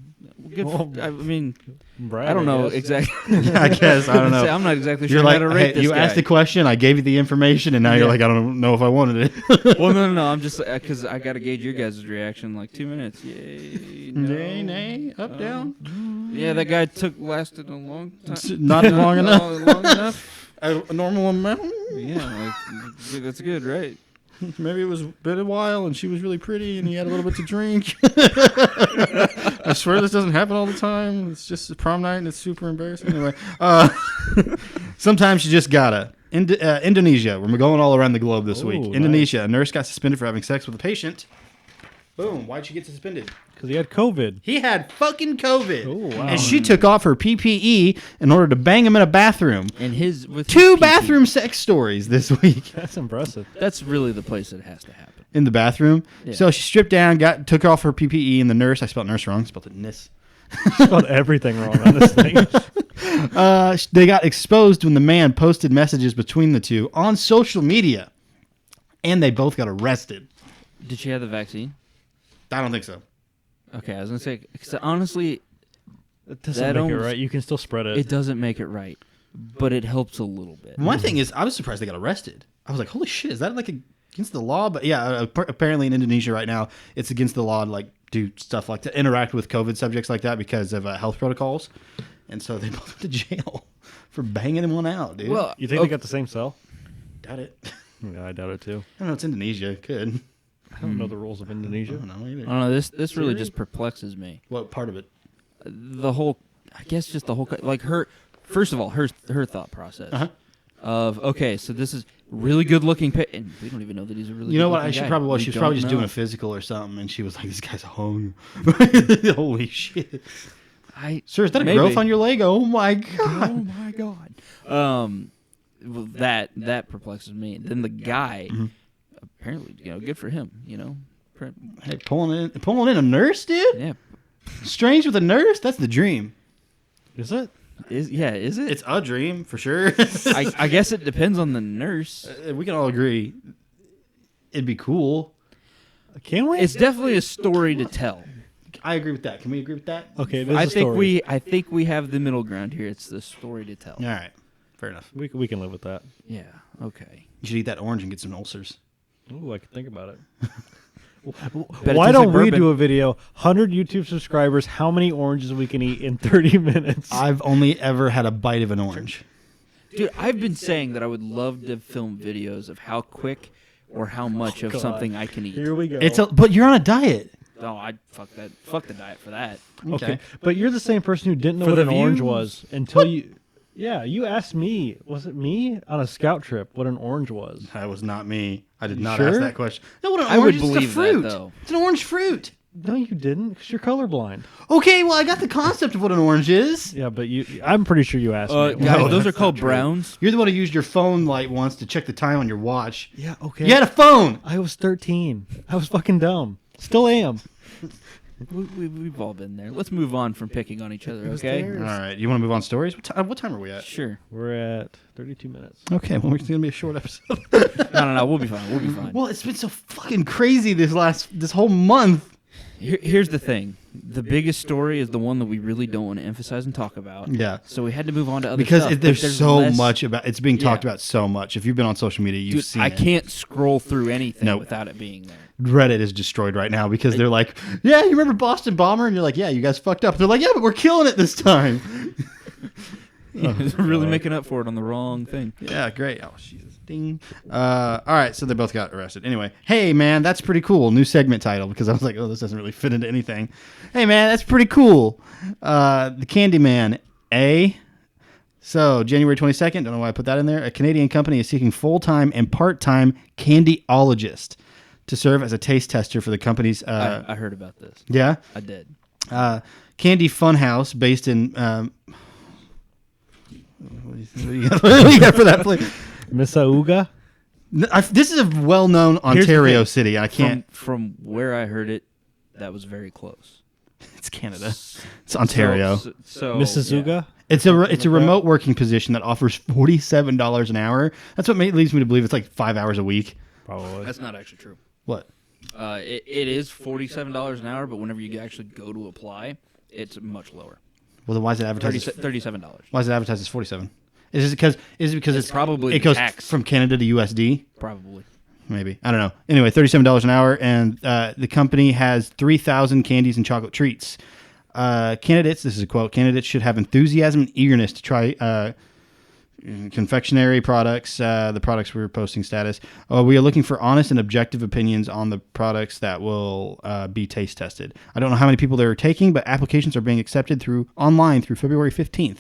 S3: good. I mean,
S4: Brad,
S3: I don't know
S4: guess.
S3: exactly.
S2: I guess, I don't know.
S3: I'm not exactly
S2: You're
S3: sure
S2: like,
S3: how to rate
S2: hey,
S3: this
S2: you
S3: guy.
S2: asked the question, I gave you the information, and now you're
S3: Yeah.
S2: like, I don't know if I wanted it.
S3: Well, no. I'm just because I got to gauge your guys' reaction. Like 2 minutes. Yay. No.
S2: Nay, nay, up, down.
S3: Yeah, that guy lasted a long time.
S2: Not long enough.
S3: Long enough.
S2: A normal amount.
S3: Yeah, like, that's good, right?
S2: Maybe it was been a while, and she was really pretty, and he had a little bit to drink. I swear this doesn't happen all the time. It's just a prom night, and it's super embarrassing. Anyway, sometimes you just gotta. Indonesia. We're going all around the globe this week.
S4: Ooh,
S2: Indonesia. A nurse got suspended for having sex with a patient. Boom. Why'd she get suspended?
S4: Because he had COVID.
S2: He had fucking COVID.
S4: Oh, wow.
S2: And she took off her PPE in order to bang him in a bathroom.
S3: And with
S2: Two
S3: his PP.
S2: bathroom sex stories this week.
S4: That's impressive.
S3: That's really the place that has to happen.
S2: In the bathroom.
S3: Yeah.
S2: So she stripped down, took off her PPE, and the nurse, I spelled nurse wrong, spelled it nis.
S4: Spelled everything wrong on this thing.
S2: They got exposed when the man posted messages between the two on social media. And they both got arrested.
S3: Did she have the vaccine?
S2: I don't think so.
S3: Okay, I was gonna say 'cause honestly,
S4: It doesn't
S3: That
S4: make it
S3: almost-
S4: right. You can still spread it.
S3: it doesn't make it right, but it helps a little bit.
S2: One thing is, I was surprised they got arrested. I was like, holy shit, is that like against the law? But yeah, apparently in Indonesia right now, it's against the law to like do stuff like to interact with COVID subjects like that because of health protocols. And so they both went to jail for banging one out, dude.
S3: Well,
S4: You think they got the same cell?
S2: doubt it.
S4: Yeah, I doubt it too.
S2: I don't know. It's Indonesia. Could.
S4: I don't know the rules of
S2: I
S4: Indonesia.
S2: don't know either.
S3: I don't know. This really
S2: Serious?
S3: just perplexes me.
S2: What part of it?
S3: The whole, I guess, just the whole like her. First of all, her thought process
S2: Uh-huh.
S3: of okay, so this is really good looking, and we don't even know that he's a really.
S2: You know what?
S3: good-looking
S2: She
S3: guy.
S2: probably was.
S3: We
S2: She was
S3: don't
S2: probably just doing
S3: know.
S2: a physical or something, and she was like, "This guy's hung." Holy shit! Sir, is that a
S3: Maybe.
S2: growth on your leg? Oh my
S3: Oh
S2: god!
S3: my god. Well, that perplexes me. Then the guy,
S2: Mm-hmm.
S3: apparently, good for him.
S2: Hey, pulling in a nurse, dude.
S3: Yeah.
S2: Strange with a nurse. That's the dream.
S4: Is it?
S3: Is it?
S2: It's a dream for sure.
S3: I guess it depends on the nurse.
S2: We can all agree. It'd be cool.
S4: Can we?
S3: It's definitely a story to tell.
S2: I agree with that. Can we agree with that?
S4: Okay,
S3: I think we have the middle ground here. It's the story to tell.
S2: All right. Fair enough.
S4: we can live with that.
S3: Yeah. Okay.
S2: You should eat that orange and get some ulcers.
S4: Ooh, I can think about it.
S3: Bet it
S4: Why
S3: tastes
S4: don't
S3: like
S4: we
S3: bourbon.
S4: do a video, 100 YouTube subscribers, how many oranges we can eat in 30 minutes?
S2: I've only ever had a bite of an orange.
S3: Dude, I've been saying that I would love to film videos of how quick or how much of
S4: God.
S3: something I can eat.
S4: Here we go.
S2: But you're on a diet.
S3: No, I'd fuck that. Fuck the diet for that.
S4: Okay. But you're the same person who didn't know
S3: For
S4: what
S3: the
S4: an orange
S3: views?
S4: was until you... Yeah, you asked me, was it me, on a scout trip, what an orange was.
S2: That was not me. I did
S4: You
S2: not
S4: sure?
S2: ask that question. No, what an
S3: I would
S2: orange is
S3: believe
S2: a fruit.
S3: that, though.
S2: It's an orange fruit.
S4: No, you didn't, because you're colorblind.
S2: Okay, well, I got the concept of what an orange is.
S4: Yeah, but I'm pretty sure you asked me.
S3: Guys,
S2: No,
S3: those are
S2: that's
S3: called
S2: not true.
S3: browns.
S2: You're the one who used your phone light once to check the time on your watch.
S4: Yeah, okay.
S2: You had a phone.
S4: I was 13. I was fucking dumb. Still am.
S3: We've all been there. Let's move on from picking on each other, okay?
S2: All right, you want to move on stories? What time are we at?
S3: Sure.
S4: We're at 32 minutes.
S2: Okay, well, it's going to be a short episode.
S3: No. We'll be fine. We'll be fine.
S2: Well, it's been so fucking crazy this whole month.
S3: Here's the thing. The biggest story is the one that we really don't want to emphasize and talk about.
S2: Yeah.
S3: So we had to move on to other
S2: Because
S3: stuff.
S2: there's so
S3: less-
S2: much about it's being talked
S3: Yeah.
S2: about so much. If you've been on social media, you've
S3: Dude,
S2: seen
S3: I
S2: it.
S3: can't scroll through anything
S2: Nope.
S3: without it being there.
S2: Reddit is destroyed right now because they're like, yeah, you remember Boston Bomber? And you're like, yeah, you guys fucked up. And they're like, yeah, but we're killing it this time.
S3: Really making up for it on the wrong thing.
S2: Yeah, great. Oh, Jesus. Ding. All right, so they both got arrested. Anyway, hey, man, that's pretty cool. New segment title because I was like, oh, this doesn't really fit into anything. Hey, man, that's pretty cool. The Candyman, So, January 22nd, don't know why I put that in there. A Canadian company is seeking full-time and part-time candyologist to serve as a taste tester for the company's...
S3: I heard about this.
S2: yeah?
S3: I did.
S2: Candy Funhouse, based in... what do you got for that place?
S4: Miss Auga?
S2: This is a well-known
S3: Here's the
S2: Ontario
S3: thing.
S2: city. I can't...
S3: From where I heard it, that was very close.
S2: It's Canada. It's Ontario.
S3: So
S4: Mrs.
S3: yeah.
S4: Uga?
S2: It's a remote working position that offers $47 an hour. That's what leads me to believe it's like 5 hours a week.
S4: Probably.
S3: That's not actually true.
S2: What?
S3: It is $47 an hour, but whenever you actually go to apply, it's much lower.
S2: Well, then why is it advertised? as-
S3: $37.
S2: Why is it advertised as 47? Is it because it's
S3: probably
S2: it
S3: the
S2: goes
S3: tax.
S2: from Canada to USD?
S3: Probably.
S2: Maybe. I don't know. Anyway, $37 an hour, and the company has 3,000 candies and chocolate treats. Candidates, this is a quote, candidates should have enthusiasm and eagerness to try confectionery products, the products we're posting status. We are looking for honest and objective opinions on the products that will be taste tested. I don't know how many people they're taking, but applications are being accepted online through February 15th.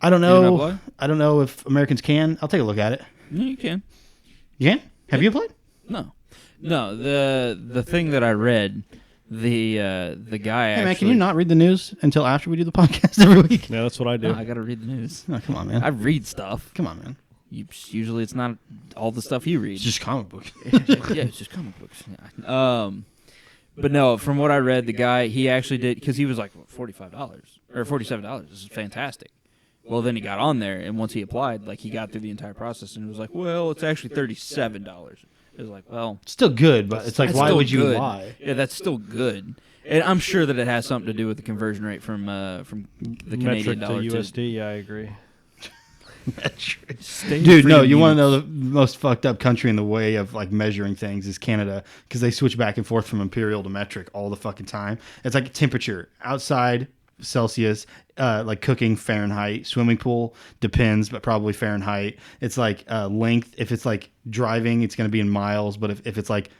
S2: I don't
S3: didn't
S2: know.
S3: apply?
S2: I don't know if Americans can. I'll take a look at it.
S3: Yeah, you can.
S2: You can? Have you applied?
S3: No. The thing that I read, the guy.
S2: Hey, man, can you not read the news until after we do the podcast every week?
S4: Yeah, that's what I do.
S3: I gotta read the news.
S2: Oh, come on, man.
S3: I read stuff.
S2: Come on, man.
S3: Usually, it's not all the stuff you read.
S2: It's just comic book.
S3: Yeah, it's just comic books. Yeah. But no, from what I read, the guy he actually did because he was like $45 or $47. This is fantastic. Well, then he got on there, and once he applied, like he got through the entire process, and it was like, well, it's actually $37. It was like, well,
S2: Still good, but it's like,
S3: that's
S2: why
S3: still
S2: would you
S3: good.
S2: lie?
S3: Yeah, that's still good, and I'm sure that it has something to do with the conversion rate from the Canadian
S4: Metric
S3: dollar
S4: to USD, yeah, I agree.
S2: Dude, no, you want to know the most fucked up country in the way of like measuring things is Canada because they switch back and forth from imperial to metric all the fucking time. It's like temperature outside Celsius, like cooking Fahrenheit, swimming pool depends, but probably Fahrenheit. It's like length. If it's like driving, it's going to be in miles, but if it's like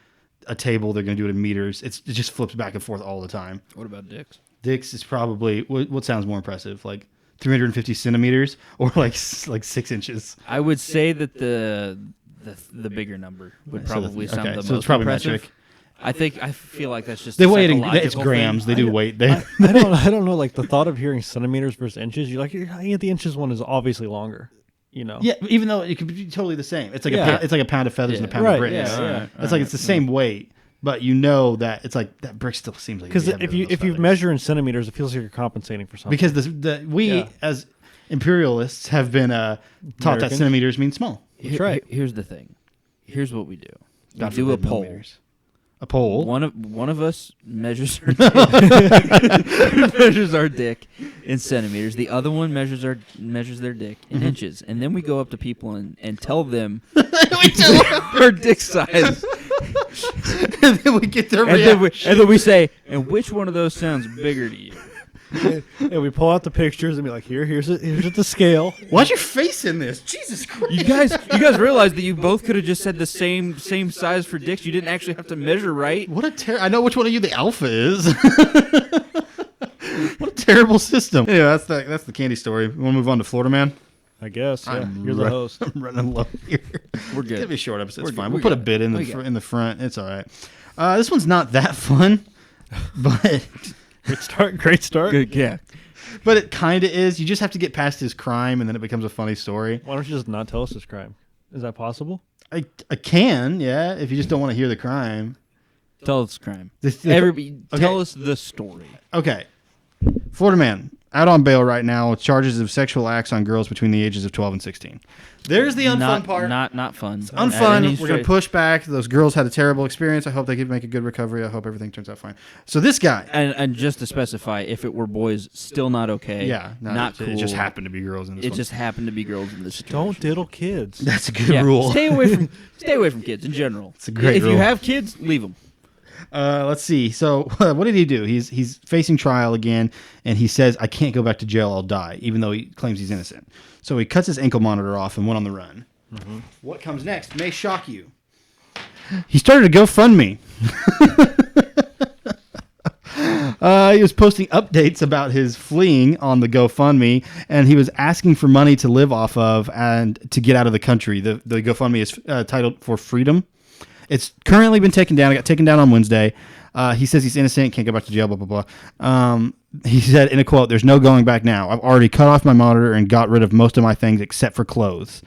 S2: a table, they're going to do it in meters. It just flips back and forth all the time.
S3: What about dicks?
S2: Dicks is probably what sounds more impressive, like 350 centimeters or like 6 inches.
S3: I would say that the bigger number would probably sound the most
S2: so it's probably
S3: impressive.
S2: metric.
S3: I feel like that's just
S2: They
S3: a
S2: weigh it in,
S3: psychological
S2: it's grams.
S3: thing.
S2: They do weight. They,
S4: I don't know. Like the thought of hearing centimeters versus inches, you're like, yeah, the inches one is obviously longer. You know.
S2: yeah, even though it could be totally the same. It's like
S4: Yeah.
S2: it's like a pound of feathers and a pound
S4: Right,
S2: of bricks.
S4: yeah.
S2: It's like it's the same weight, but you know that it's like that brick still seems like
S4: Because
S2: it'd be
S4: if
S2: heavier
S4: you
S2: than those feathers.
S4: measure in centimeters, it feels like you're compensating for something.
S2: because we
S4: Yeah.
S2: as imperialists have been taught that
S4: Americans?
S2: centimeters mean small.
S3: Here's the thing. Here's what we do. We
S2: God
S3: do a
S2: forbid
S3: poll.
S2: millimeters. A pole.
S3: One of us measures our measures our dick in centimeters. The other one measures their dick in inches, and then we go up to people and tell them our dick size.
S2: And then we get their
S3: And
S2: reaction.
S3: then we say, and which one of those sounds bigger to you?
S4: And we pull out the pictures and be like, here's it the scale.
S2: Why's your face in this? Jesus Christ.
S3: You guys realize that you both could have just said the same size for dicks. You didn't actually have to measure right.
S2: What a I know which one of you the alpha is. What a terrible system. Anyway, that's the candy story. We want to move on to Florida Man?
S4: I guess. Yeah, you're the host.
S2: I'm running low here.
S3: We're good.
S2: It's gonna be a short episode. It's
S3: We're
S2: fine.
S3: good.
S2: We'll put a bit in the front. It's all right. This one's not that fun, but
S4: Great start.
S3: Good, yeah.
S2: but it kind of is. You just have to get past his crime, and then it becomes a funny story.
S4: Why don't you just not tell us this crime? Is that possible?
S2: I can, yeah, if you just don't want to hear the crime.
S3: Tell us the crime.
S2: Okay.
S3: Tell us the story.
S2: Okay. Florida man out on bail right now with charges of sexual acts on girls between the ages of 12 and 16. There's the unfun part.
S3: Not fun.
S2: Unfun. We're going to push back. Those girls had a terrible experience. I hope they can make a good recovery. I hope everything turns out fine. So this guy.
S3: And just to specify, if it were boys, still not okay.
S2: Yeah.
S3: not cool.
S2: It just happened to be girls in this
S3: It
S2: one.
S3: just happened to be girls in this situation.
S4: Don't diddle kids.
S2: That's a good
S3: Yeah,
S2: rule.
S3: Stay away from kids in general.
S2: It's a great
S3: If you
S2: rule.
S3: have kids, leave them.
S2: Let's see. So what did he do? He's facing trial again, and he says, I can't go back to jail. I'll die, even though he claims he's innocent. So he cuts his ankle monitor off and went on the run. Mm-hmm. What comes next may shock you. He started a GoFundMe. He was posting updates about his fleeing on the GoFundMe, and he was asking for money to live off of and to get out of the country. The GoFundMe is titled For Freedom. It's currently been taken down. It got taken down on Wednesday. He says he's innocent, can't go back to jail, blah, blah, blah. He said in a quote, "There's no going back now. I've already cut off my monitor and got rid of most of my things except for clothes."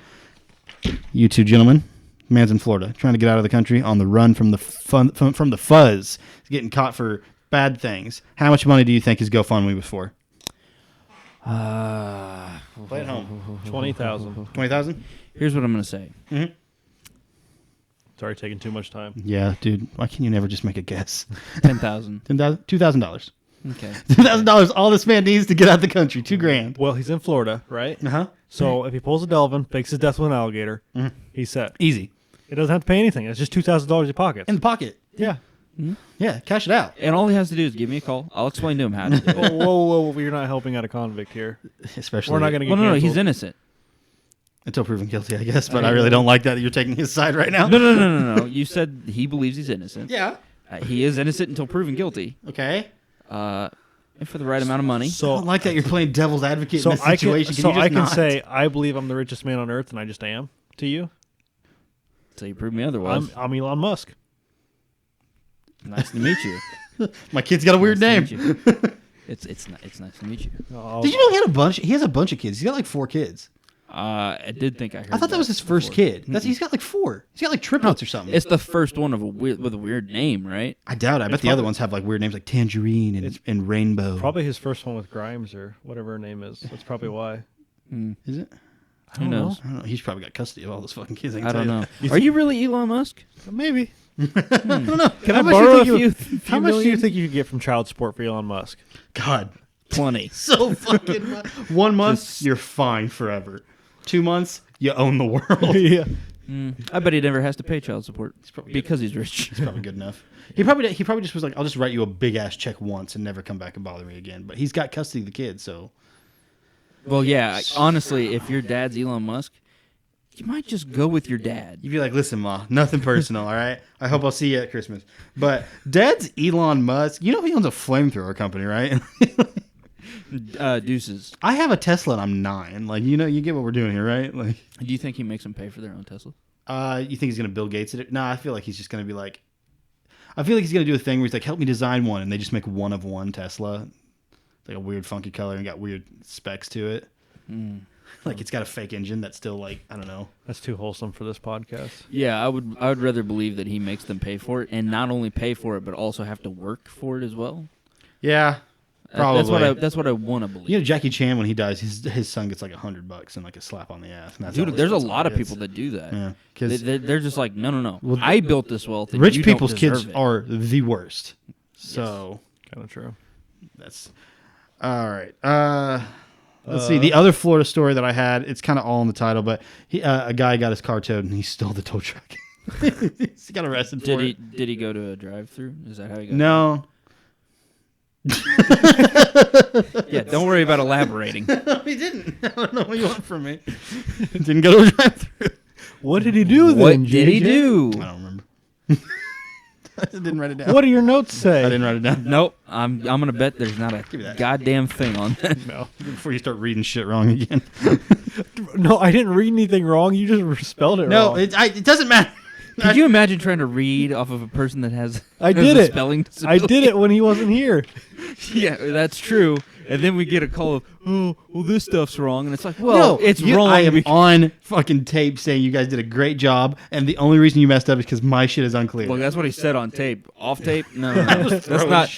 S2: You two gentlemen, man's in Florida, trying to get out of the country on the run from the from the fuzz. He's getting caught for bad things. How much money do you think his GoFundMe was for? Play at home.
S4: 20,000.
S2: 20,000?
S3: Here's what I'm going to say.
S2: Mm-hmm.
S4: It's already taking too much time.
S2: Yeah, dude. Why can you never just make a guess?
S3: 10,000.
S2: $2,000.
S3: Okay.
S2: $2,000. All this man needs to get out of the country. $2,000.
S4: Well, he's in Florida, right?
S2: Uh huh.
S4: So if he pulls a Delvin, fakes his death with an alligator, he's set.
S2: Easy.
S4: He doesn't have to pay anything. It's just $2,000 in your pocket.
S2: In the pocket.
S4: Yeah.
S2: Yeah, cash it out.
S3: And all he has to do is give me a call. I'll explain to him how to do it.
S4: Whoa, you're not helping out a convict here.
S2: Especially.
S4: We're not going to get
S3: Well, no,
S4: canceled.
S3: he's innocent.
S2: Until proven guilty, I guess. But I really don't like that you're taking his side right now.
S3: No. You said he believes he's innocent.
S2: Yeah.
S3: He is innocent until proven guilty.
S2: Okay.
S3: And for the right amount of money.
S2: I don't like that you're playing devil's advocate
S4: So
S2: in this
S4: I
S2: situation.
S4: can,
S2: Can you just not?
S4: say I believe I'm the richest man on earth, and I just am to you.
S3: Until you prove me otherwise.
S4: I'm Elon Musk.
S3: Nice to meet you.
S2: My kid's got a weird
S3: Nice
S2: name.
S3: to meet you. It's nice to meet you.
S2: Did you know he has a bunch of kids? He's got like 4 kids.
S3: I did think I heard.
S2: I thought that was his first kid. He's got like 4. He's got like triplets or something.
S3: It's the first one of with a weird name, right?
S2: I doubt it. I bet the other ones have like weird names like Tangerine and Rainbow.
S4: Probably his first one with Grimes or whatever her name is. That's probably why.
S2: Is it?
S3: Who knows?
S2: I don't know. He's probably got custody of all those fucking kids.
S3: I don't know. Are you really Elon Musk?
S4: Maybe.
S2: I don't know.
S3: Can
S4: How
S3: I
S4: much
S3: borrow a
S4: do you
S3: few
S4: How much do you
S3: million?
S4: think you could get from child support for Elon Musk?
S2: God.
S3: Plenty.
S2: So fucking much. 1 month, you're fine forever. 2 months, you own the world.
S4: Yeah.
S3: I bet he never has to pay child support
S2: probably
S3: because he's rich.
S2: It's probably good enough. He probably just was like, I'll just write you a big ass check once and never come back and bother me again. But he's got custody of the kid, so
S3: Well, yeah. Honestly, if your dad's Elon Musk, you might just go with your dad.
S2: you'd be like, listen, Ma, nothing personal, all right? I hope I'll see you at Christmas. But Dad's Elon Musk. You know he owns a flamethrower company, right?
S3: Deuces.
S2: I have a Tesla and I'm 9. Like, you get what we're doing here, right? Like,
S3: Do you think he makes them pay for their own Tesla?
S2: you think he's gonna Bill Gates it? No, I feel like he's just gonna be like, I feel like he's gonna do a thing where he's like, help me design one, and they just make one of one Tesla, it's like a weird funky color and got weird specs to it. Like it's got a fake engine that's still like, I don't know.
S4: That's too wholesome for this podcast.
S3: Yeah, I would rather believe that he makes them pay for it, and not only pay for it, but also have to work for it as well.
S2: Yeah, Probably.
S3: That's what I want to believe.
S2: You know, Jackie Chan, when he dies, his son gets like $100 and like a slap on the ass. And that's
S3: Dude,
S2: how
S3: there's a
S2: that's
S3: lot
S2: how
S3: of
S2: it
S3: people that do that.
S2: Yeah, because
S3: They're just like, no.
S2: Well,
S3: I built this wealth. And
S2: rich
S3: you
S2: people's
S3: don't
S2: kids
S3: deserve it.
S2: are the worst. So
S4: Kind of true.
S2: that's all right. Let's see. The other Florida story that I had, it's kind of all in the title, but a guy got his car towed and he stole the tow truck. He got arrested for it.
S3: Did he go to a drive-through? Is that how he got?
S2: No.
S3: Yeah, don't worry about elaborating.
S2: No, he didn't. I don't know what you want from me. Didn't go to a drive-through.
S4: What did he do then?
S3: What did he
S4: JJ?
S3: do?
S2: I don't remember. I just didn't write it down.
S4: What do your notes say?
S2: I didn't write it down.
S3: Nope. I'm gonna bet there's not a
S2: me that.
S3: goddamn thing on that.
S4: No.
S2: Before you start reading shit wrong again.
S4: No, I didn't read anything wrong. You just spelled it
S2: No,
S4: wrong.
S2: it doesn't matter.
S3: Could you imagine trying to read off of a person that has
S4: I
S3: has
S4: did
S3: a
S4: it.
S3: spelling
S4: I
S3: disability?
S4: did it when he wasn't here.
S3: Yeah, that's true. And then we get a call of, oh, well, this stuff's wrong. And it's like, well, it's wrong.
S2: I am
S3: because-
S2: on fucking tape saying you guys did a great job, and the only reason you messed up is because my shit is unclear.
S3: Well, that's what he said on tape. Off tape? No. That's not what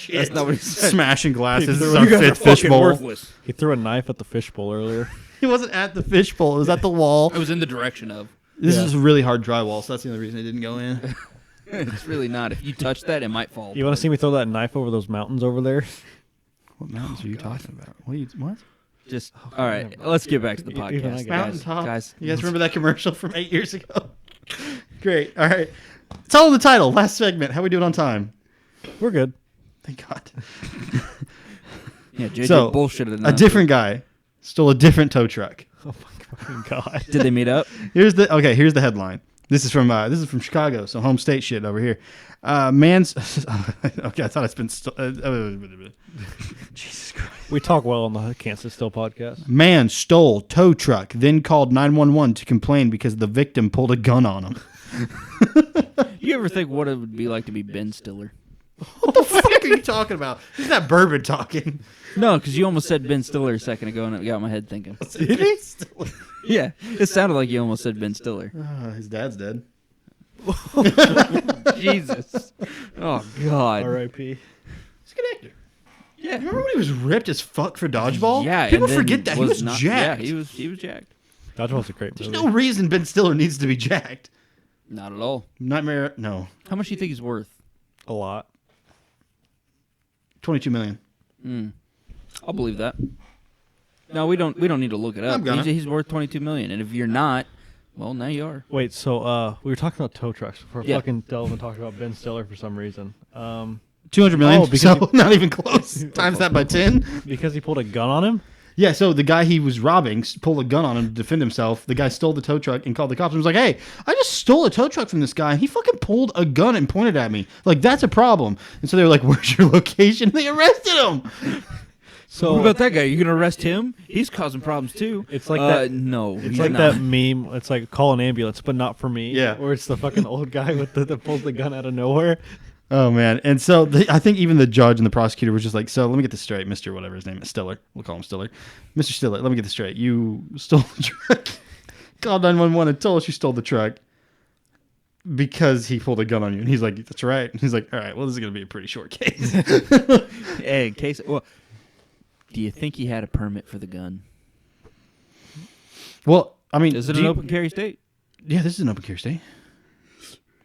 S3: he said.
S2: Smashing glasses. This is
S4: You
S2: our
S3: You guys are
S2: fifth fish
S3: fucking
S2: bowl.
S3: worthless.
S4: He threw a knife at the fishbowl earlier.
S2: He wasn't at the fish bowl. It was at the wall.
S3: It was in the direction of.
S2: This
S4: Yeah.
S2: is really hard drywall, so that's the only reason it didn't go in.
S3: It's really not. If you touch that, it might fall.
S4: You want to see me throw that knife over those mountains over there?
S2: What mountains are you talking about? What?
S3: Just all right. Let's get back to the
S4: Even I
S3: podcast,
S4: get
S2: Mountaintop.
S3: guys.
S2: You guys remember that commercial from 8 years ago? Great. All right. Tell them the title. Last segment. How we doing on time?
S4: We're good.
S2: Thank God.
S3: Yeah, JJ
S2: So,
S3: bullshitted.
S2: a different guy stole a different tow truck.
S4: Oh my fucking god.
S3: Did they meet up?
S2: Here's the headline. This is from Chicago, so home state shit over here. Man's okay. I thought it's been Jesus Christ.
S4: We talk well on the Can't Sit Still podcast.
S2: Man stole tow truck, then called 911 to complain because the victim pulled a gun on him.
S3: You ever think what it would be like to be Ben Stiller?
S2: What the fuck are you talking about? This is not Bourbon talking.
S3: No, because you almost said Ben Stiller a second ago, and it got my head thinking.
S2: Did he?
S3: Yeah, it sounded like you almost said Ben Stiller.
S2: His dad's dead.
S3: Jesus. Oh God.
S4: R.I.P.
S2: He's a good actor.
S3: Yeah.
S2: Remember when he was ripped as fuck for Dodgeball?
S3: Yeah.
S2: People
S3: and then
S2: forget that he was
S3: not,
S2: jacked.
S3: Yeah, he was jacked.
S4: Dodgeball's a great
S2: There's
S4: movie.
S2: no reason Ben Stiller needs to be jacked.
S3: Not at all.
S2: Nightmare, no.
S3: How much do you think he's worth?
S4: A lot.
S2: 22 million.
S3: I'll believe that. No, we don't need to look it up.
S2: I'm gonna.
S3: He's worth $22 million, and if you're not, well, now you are.
S4: Wait, so we were talking about tow trucks before
S3: Yeah.
S4: fucking Delvin talked about Ben Stiller for some reason.
S2: 200 million.
S4: Oh, because
S2: so not even close. Times that by 10.
S4: Because he pulled a gun on him?
S2: Yeah, so the guy he was robbing pulled a gun on him to defend himself. The guy stole the tow truck and called the cops and was like, hey, I just stole a tow truck from this guy. And he fucking pulled a gun and pointed at me. Like, that's a problem. And so they were like, where's your location? They arrested him.
S4: So
S3: What about that guy? You gonna arrest him? He's causing problems too.
S4: It's like that-
S3: No,
S4: it's
S3: he's
S4: like
S3: not.
S4: that meme. It's like call an ambulance, but not for me.
S2: Yeah.
S4: Where it's the fucking old guy with that pulls the gun out of nowhere.
S2: Oh, man. And so I think even the judge and the prosecutor was just like, so let me get this straight, Mr. whatever his name is, Stiller. We'll call him Stiller. Mr. Stiller, let me get this straight. You stole the truck, called 911 and told us you stole the truck because he pulled a gun on you. And he's like, that's right. And he's like, all right, well, this is going to be a pretty short case.
S3: Hey, in case. Well, do you think he had a permit for the gun?
S2: Well, I mean,
S3: Is it an open carry state?
S2: Yeah, this is an open carry state.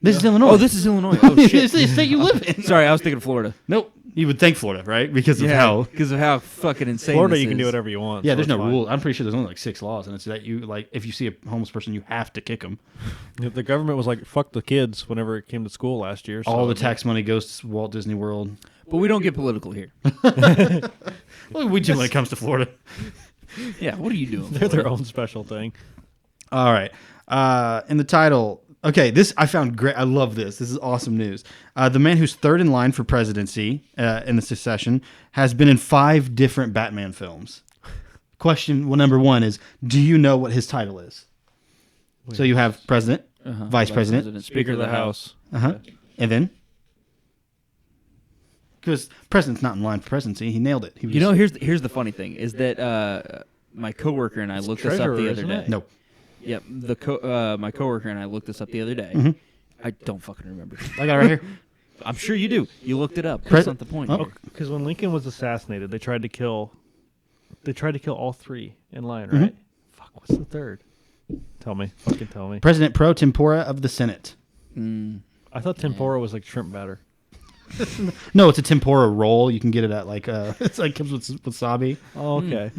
S2: This is Illinois.
S3: Oh, this is Illinois. Oh
S2: This
S3: shit.
S2: is the state you live in.
S3: Sorry, I was thinking of Florida.
S2: Nope. You would think Florida, right? Because of how.
S3: because of how fucking insane.
S4: Florida,
S3: this
S4: you can do
S3: is.
S4: whatever you want.
S2: Yeah,
S4: so
S2: there's
S4: it's
S2: no
S4: fine.
S2: rule. I'm pretty sure there's only like 6 laws, and it's that you like if you see a homeless person, you have to kick them.
S4: The government was like, fuck the kids whenever it came to school last year.
S2: All
S4: so-
S2: the tax money goes to Walt Disney World.
S3: But we don't get political here.
S2: Well, we do when it comes to Florida.
S3: Yeah, what are you doing?
S4: They're their own special thing.
S2: All right. In the title, okay, this I found great. I love this. This is awesome news. The man who's third in line for presidency in the succession has been in 5 different Batman films. Question number 1 is, do you know what his title is? So you have president, vice president,
S4: Speaker of the House.
S2: and then? Because president's not in line for presidency. He nailed it. He was,
S3: You know, here's the funny thing is that my coworker and I looked this up
S4: treasurer,
S3: the other
S4: isn't
S3: day.
S4: it?
S2: No.
S3: Yep, my coworker and I looked this up the other day. I don't fucking remember.
S2: I got it right here.
S3: I'm sure you do. You looked it up. That's not the point.
S2: Oh.
S4: Because when Lincoln was assassinated, they tried to kill all three in line, right? Fuck, what's the third? Tell me. Fucking tell me.
S2: President Pro Tempora of the Senate.
S4: I thought tempura was like shrimp batter.
S2: No, it's a tempura roll. You can get it at like it's like comes with wasabi.
S4: Oh, okay.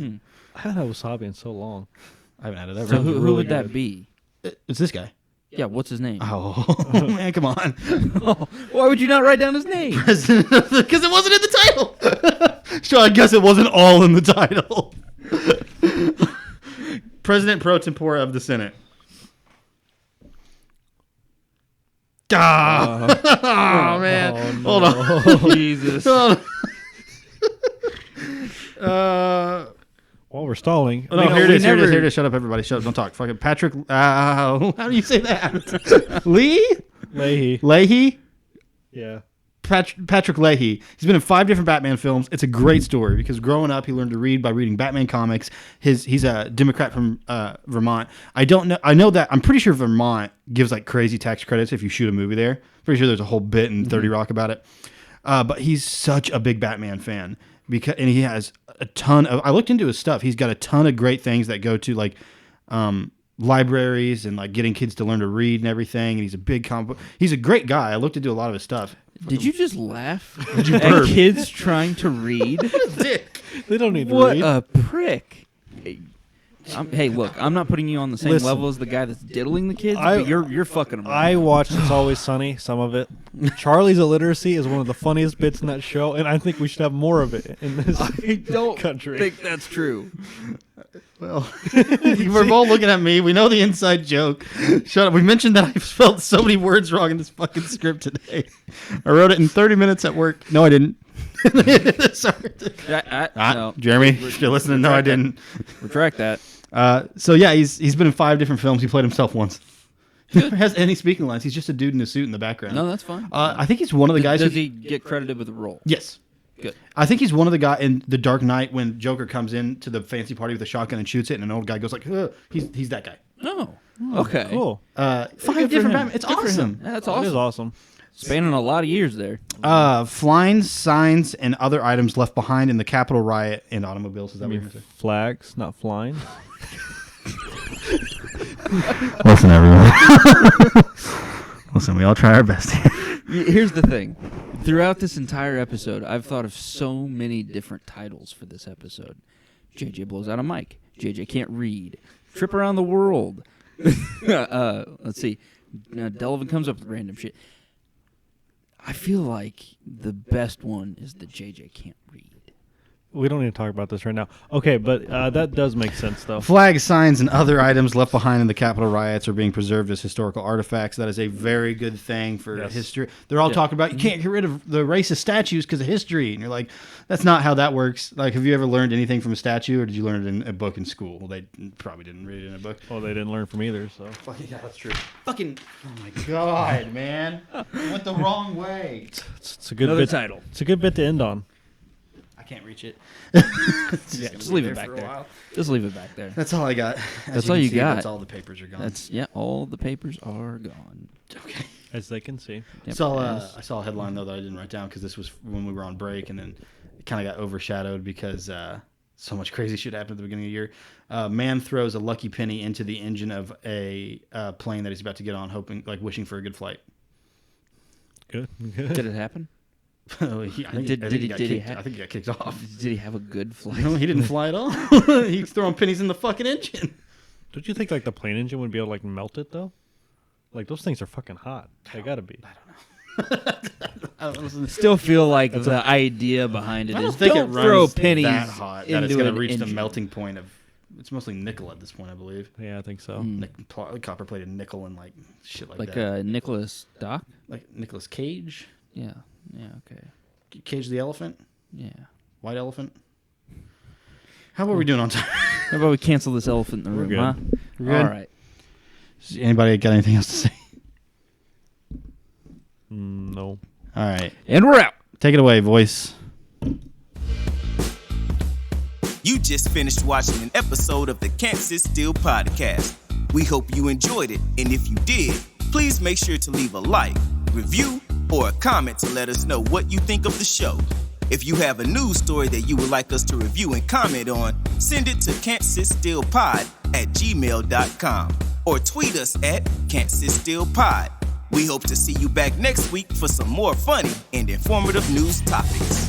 S4: I haven't had wasabi in so long.
S2: I haven't had it ever.
S3: So who would that be?
S2: It's this guy.
S3: Yeah, what's his name?
S2: Oh man, come on.
S3: Why would you not write down his name?
S2: Because it wasn't in the title. So I guess it wasn't all in the title. President Pro Tempora of the Senate. Oh man!
S4: Oh, no.
S2: Hold on.
S3: Jesus.
S4: While we're stalling.
S2: No, here it is. Here it is. Shut up, everybody. Shut up. Don't talk. Fucking Patrick. How do you say that? Leahy.
S4: Yeah.
S2: Patrick Leahy. He's been in 5 different Batman films. It's a great story because growing up, he learned to read by reading Batman comics. He's a Democrat from Vermont. I don't know. I know that. I'm pretty sure Vermont gives like crazy tax credits if you shoot a movie there. Pretty sure there's a whole bit in 30 Rock about it. But he's such a big Batman fan and he has a ton of. I looked into his stuff. He's got a ton of great things that go to like libraries and like getting kids to learn to read and everything. And he's a big comic book. He's a great guy. I looked into a lot of his stuff.
S3: Did you just laugh
S2: you
S3: at
S2: burp?
S3: kids trying to read?
S2: Dick.
S4: They don't need to
S3: What
S4: read.
S3: a prick. Hey, look, I'm not putting you on the same
S4: Listen.
S3: level as the guy that's diddling the kids, but you're fucking them.
S4: I watched It's Always Sunny, some of it. Charlie's illiteracy is one of the funniest bits in that show, and I think we should have more of it in this country.
S3: think that's true.
S2: Well, we're all looking at me. We know the inside joke. Shut up. We mentioned that I spelled so many words wrong in this fucking script today. I wrote it in 30 minutes at work. No, I didn't. Sorry.
S3: No.
S2: Jeremy, if you're listening, no, I didn't.
S3: Retract that.
S2: So yeah, he's been in 5 different films. He played himself once. He never has any speaking lines. He's just a dude in a suit in the background.
S3: No, that's fine.
S2: I think he's one of the guys.
S3: Does he get credited with the role?
S2: Yes.
S3: Good.
S2: I think he's one of the guys in The Dark Knight when Joker comes in to the fancy party with a shotgun and shoots it, and an old guy goes like, he's that guy.
S3: Oh, okay.
S4: Cool.
S2: 5
S3: for
S2: different
S3: him.
S2: Batman. It's
S3: Good for
S2: awesome.
S3: him. Yeah, that's
S4: It is
S3: awesome.
S4: awesome.
S3: Spanning a lot of years there.
S2: Flying signs and other items left behind in the Capitol riot in automobiles. Is that what you're going to say?
S4: Flags, not flying.
S2: Listen, everyone. Listen, we all try our best here.
S3: Here's the thing. Throughout this entire episode, I've thought of so many different titles for this episode. JJ blows out a mic. JJ can't read. Trip around the world. Let's see. Delavan comes up with random shit. I feel like the best one is the JJ can't read.
S4: We don't need to talk about this right now. Okay, but that does make sense, though.
S2: Flag signs and other items left behind in the Capitol riots are being preserved as historical artifacts. That is a very good thing for history. They're all talking about you can't get rid of the racist statues because of history, and you're like, that's not how that works. Like, have you ever learned anything from a statue, or did you learn it in a book in school? Well, they probably didn't read it in a book.
S4: Well, they didn't learn from either, so.
S2: Fucking yeah, that's true. Fucking oh my god, man, I went the wrong way.
S4: It's a good
S3: Another
S4: bit.
S3: title.
S4: It's a good bit to end on.
S2: I can't reach it.
S3: Just leave it back there. Just leave it back there.
S2: That's all I got.
S3: That's all you got.
S2: That's all the papers are gone.
S3: All the papers are gone.
S2: Okay.
S4: As they can see.
S3: Yep.
S2: I saw a headline though that I didn't write down because this was when we were on break, and then it kind of got overshadowed because so much crazy shit happened at the beginning of the year. Man throws a lucky penny into the engine of a plane that he's about to get on, wishing for a good flight.
S4: Good.
S3: Did it happen?
S2: I think he got kicked off.
S3: Did he have a good flight?
S2: No, he didn't fly at all. He's throwing pennies in the fucking engine.
S4: Don't you think like the plane engine would be able to like melt it though? Like those things are fucking hot. They gotta be.
S2: I don't know.
S3: Still feel like the idea behind it
S2: I don't
S3: is
S2: think
S3: don't
S2: it
S3: throw
S2: runs
S3: pennies
S2: that hot that it's
S3: into
S2: going
S3: an
S2: to reach the
S3: engine.
S2: melting point of. It's mostly nickel at this point, I believe.
S4: Yeah, I think so.
S2: Copper plated nickel and like shit like
S3: Like
S2: that.
S3: Nicholas Doc?
S2: Like Nicolas Cage.
S3: Yeah. Yeah, okay.
S2: Cage the elephant.
S3: Yeah.
S2: White elephant. How about we doing on time?
S3: How about we cancel this elephant in the room,
S4: good.
S3: huh?
S2: We're good?
S3: All right.
S2: Anybody got anything else to say?
S4: No.
S2: All right.
S3: And we're out.
S2: Take it away, voice.
S1: You just finished watching an episode of the Can't Sit Still podcast. We hope you enjoyed it, and if you did, please make sure to leave a like, review, or a comment to let us know what you think of the show. If you have a news story that you would like us to review and comment on, send it to can'tsitstillpod@gmail.com or tweet us at can'tsitstillpod. We hope to see you back next week for some more funny and informative news topics.